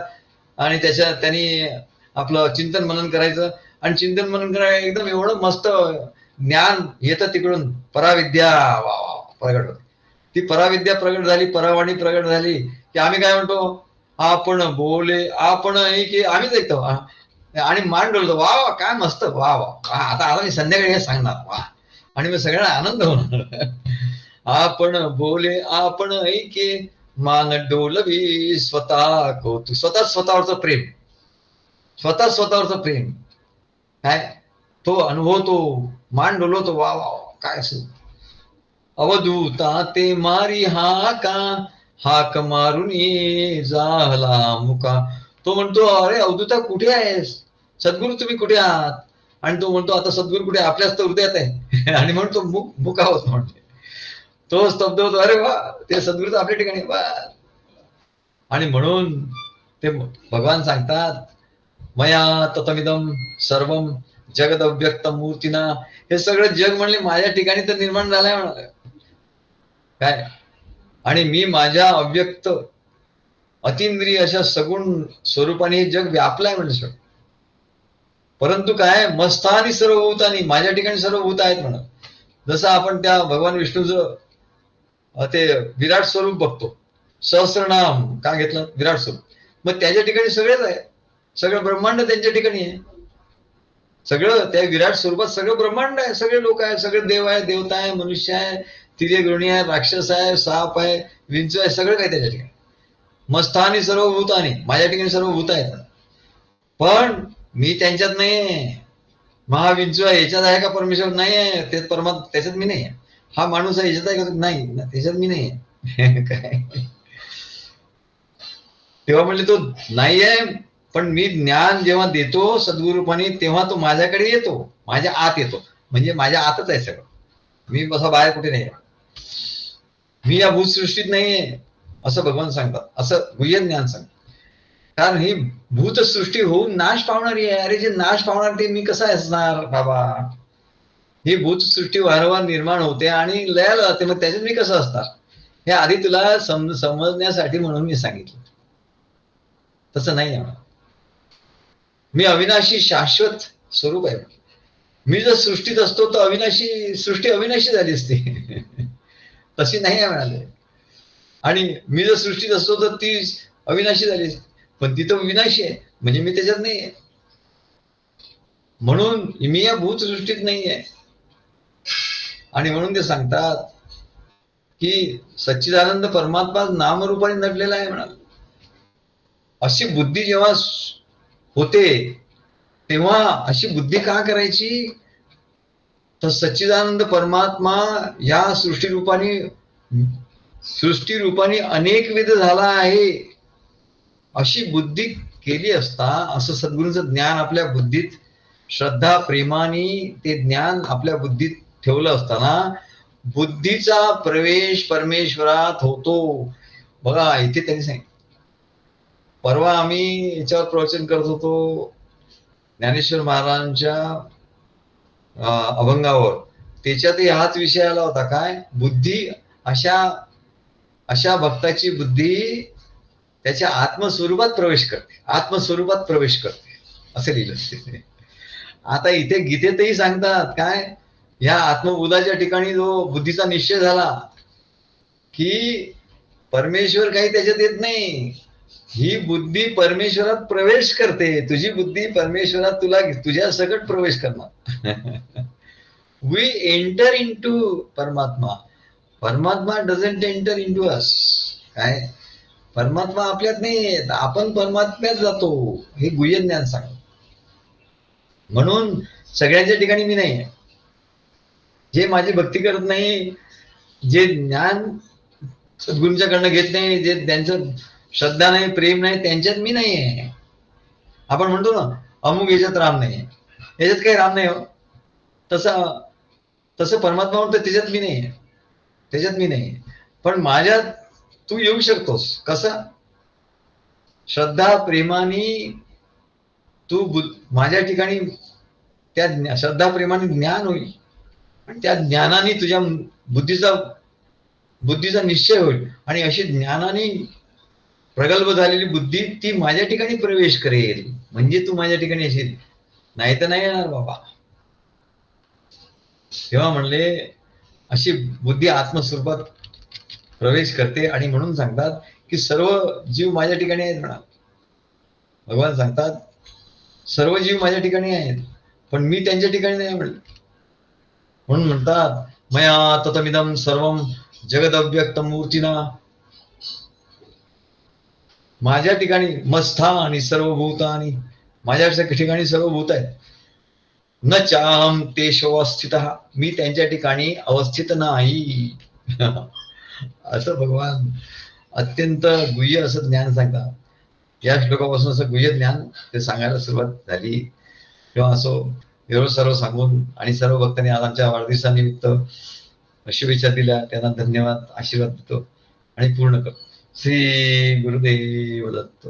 आणि त्यांनी आपलं चिंतन मनन करायचं. आणि चिंतन मनन करायला एकदम एवढं मस्त ज्ञान येतं तिकडून. पराविद्या प्रगट होते. ती पराविद्या प्रगट झाली, परावाणी प्रगट झाली की आम्ही काय म्हणतो, आपण बोले आपण की आम्हीच ऐकतो आणि मान डोलतो. वा वा काय मस्त, वा वा आता मी संध्याकाळी हे सांगणार वा, आणि मग सगळ्यांना आनंद होणार. आपण बोले आपण ऐके मान डोलवी स्वतः कौतुक. स्वतःवरचं प्रेम, स्वतःवरचं प्रेम काय तो अनुभवतो, मान डोलवतो. वा वा काय असेल. अवधूता ते मारी हाक मारून झाला मुका. तो म्हणतो अरे अवधूता कुठे आहेस, सद्गुरू तुम्ही कुठे आहात. आणि तो म्हणतो आता सद्गुरू कुठे, आपल्याच तर हृदयात आहे. आणि म्हणतो मुका होत म्हणते, तो स्तब्ध होतो, अरे वा, ते सद्गुरू तर आपल्या ठिकाणी वा. आणि म्हणून ते भगवान सांगतात, मया ततमिदम सर्वम जगद अव्यक्त मूर्तीना, हे सगळं जग म्हणले माझ्या ठिकाणी तर निर्माण झालंय म्हणाल काय. आणि मी माझ्या अव्यक्त अतिंद्रिय अशा सगुण स्वरूपाने हे जग व्यापलंय म्हणजे सगळं. परंतु काय, मस्तानी सर्व भूतानी, माझ्या ठिकाणी सर्व भूत आहेत म्हणत. जसं आपण त्या भगवान विष्णूचं ते विराट स्वरूप बघतो, सहस्रनाम का घेतलं, विराट स्वरूप, मग त्याच्या ठिकाणी सगळेच आहे, सगळं ब्रह्मांड त्यांच्या ठिकाणी आहे. सगळं त्या विराट स्वरूपात सगळं ब्रह्मांड आहे, सगळे लोक आहे, सगळे देव आहे, देवता आहे, मनुष्य आहे, तिर्य गृणी आहे, राक्षस आहे, साप आहे, विंचू आहे, सगळं काही त्याच्या ठिकाणी. मस्तानी सर्व भूतानी, माझ्या ठिकाणी सर्व भूत आहेत, पण मी त्यांच्यात नाहीये. महाविंचू आहे याच्यात आहे का परमेश्वर, नाही आहे, ते परमात्मा त्याच्यात मी नाही आहे. हा माणूस आहे याच्यात आहे का, नाही, त्याच्यात मी नाही आहे. काय तेव्हा म्हणले तो नाही आहे, पण मी ज्ञान जेव्हा देतो सद्गुरूपाणी, तेव्हा तो माझ्याकडे येतो, माझ्या आत येतो, म्हणजे माझ्या आतच आहे सगळं, मी बसा बाहेर कुठे नाही, मी या भूतसृष्टीत नाहीये असं भगवान सांगतात, असं गुह्य ज्ञान सांगतात. कारण ही भूतसृष्टी होऊन नाश पावणारी आहे. अरे जे नाश पावणार ते मी कसं असणार बाबा, ही भूतसृष्टी वारंवार निर्माण होते आणि लयाला जाते, मग त्याच्यात मी कसं असणार, हे आधी तुला समजण्यासाठी म्हणून मी सांगितलं. तसं नाही आहे, मी अविनाशी शाश्वत स्वरूप आहे. मी जर सृष्टीत असतो तर अविनाशी, सृष्टी अविनाशी झाली असती. तशी नाही आहे म्हणाले. आणि मी जर सृष्टीत असतो तर ती अविनाशी झाली असती, पण ती तर विनाशी आहे, म्हणजे मी त्याच्यात नाही आहे. म्हणून मी या भूतसृष्टीत नाही आहे. आणि म्हणून ते सांगतात की सच्चिदानंद परमात्मा नामरूपाने नटलेला आहे म्हणाल. अशी बुद्धी जेव्हा होते तेव्हा अशी बुद्धी का करायची, तर सच्चिदानंद परमात्मा या सृष्टी रूपाने अनेकविध झाला आहे, अशी बुद्धी केली असता, असं सद्गुरूंचं ज्ञान आपल्या बुद्धीत श्रद्धा प्रेमाने ते ज्ञान आपल्या बुद्धीत ठेवलं असताना बुद्धीचा प्रवेश परमेश्वरात होतो. बघा इथे त्यांनी सांगितलं, परवा आम्ही याच्यावर प्रवचन करत होतो ज्ञानेश्वर महाराजांच्या अभंगावर, त्याच्यातही हाच विषय आला होता, काय बुद्धी, अशा भक्ताची बुद्धी त्याच्या आत्मस्वरूपात प्रवेश करते, आत्मस्वरूपात प्रवेश करते असं लिहिलं. आता इथे गीतेतही सांगतात काय, या आत्मबोधाच्या ठिकाणी जो बुद्धीचा निश्चय झाला की परमेश्वर काही त्याच्यात येत नाही, ही बुद्धी परमेश्वरात प्रवेश करते, तुझी बुद्धी परमेश्वरात तुझ्या सकट प्रवेश करणार. We enter into Paramatma, Paramatma doesn't enter into us. काय परमात्मा आपल्यात नाही, आपण परमात्म्यात जातो, हे गुह्य ज्ञान सांग. म्हणून सगळ्यांच्या ठिकाणी मी नाही आहे. जे माझी भक्ती करत नाही, जे ज्ञान सद्गुरूंच्याकडनं घेत नाही, जे त्यांचं श्रद्धा नाही, प्रेम नाही, त्यांच्यात मी नाही आहे. आपण म्हणतो ना अमुक याच्यात राम नाही, याच्यात काही राम नाही हो, तसं परमात्मा म्हणतो त्याच्यात मी नाही आहे, त्याच्यात मी नाही. पण माझ्यात तू येऊ शकतोस, कसं, श्रद्धा प्रेमाने तू माझ्या ठिकाणी, त्या श्रद्धा प्रेमाने ज्ञान होईल आणि त्या ज्ञानाने तुझ्या बुद्धीचा निश्चय होईल, आणि अशी ज्ञानाने प्रगल्भ झालेली बुद्धी ती माझ्या ठिकाणी प्रवेश करेल, म्हणजे तू माझ्या ठिकाणी येशील, नाही तर नाही येणार बाबा. तेव्हा म्हणले अशी बुद्धी आत्मस्वरूपात प्रवेश करते, आणि म्हणून सांगतात की सर्व जीव माझ्या ठिकाणी आहेत म्हणा. भगवान सांगतात सर्व जीव माझ्या ठिकाणी आहेत, पण मी त्यांच्या ठिकाणी नाही म्हणले. म्हणून म्हणतात मया ततमिदम सर्वम जगदव्यक्त मूर्तीना, माझ्या ठिकाणी मस्था आणि सर्व भूतानी, माझ्या ठिकाणी सर्व भूत आहेत. न चाहम तेषु अवस्थित, मी त्यांच्या ठिकाणी अवस्थित नाही. असं भगवान अत्यंत गुह्य असं ज्ञान सांगतात. या श्लोकापासून असं गुह्य ज्ञान ते सांगायला सुरुवात झाली तेव्हा असो एवढं सर्व सांगून आणि सर्व भक्तांनी आज आमच्या वाढदिवसानिमित्त शुभेच्छा दिल्या, त्यांना धन्यवाद, आशीर्वाद देतो आणि पूर्ण करतो. श्री गुरुदेव दत्त.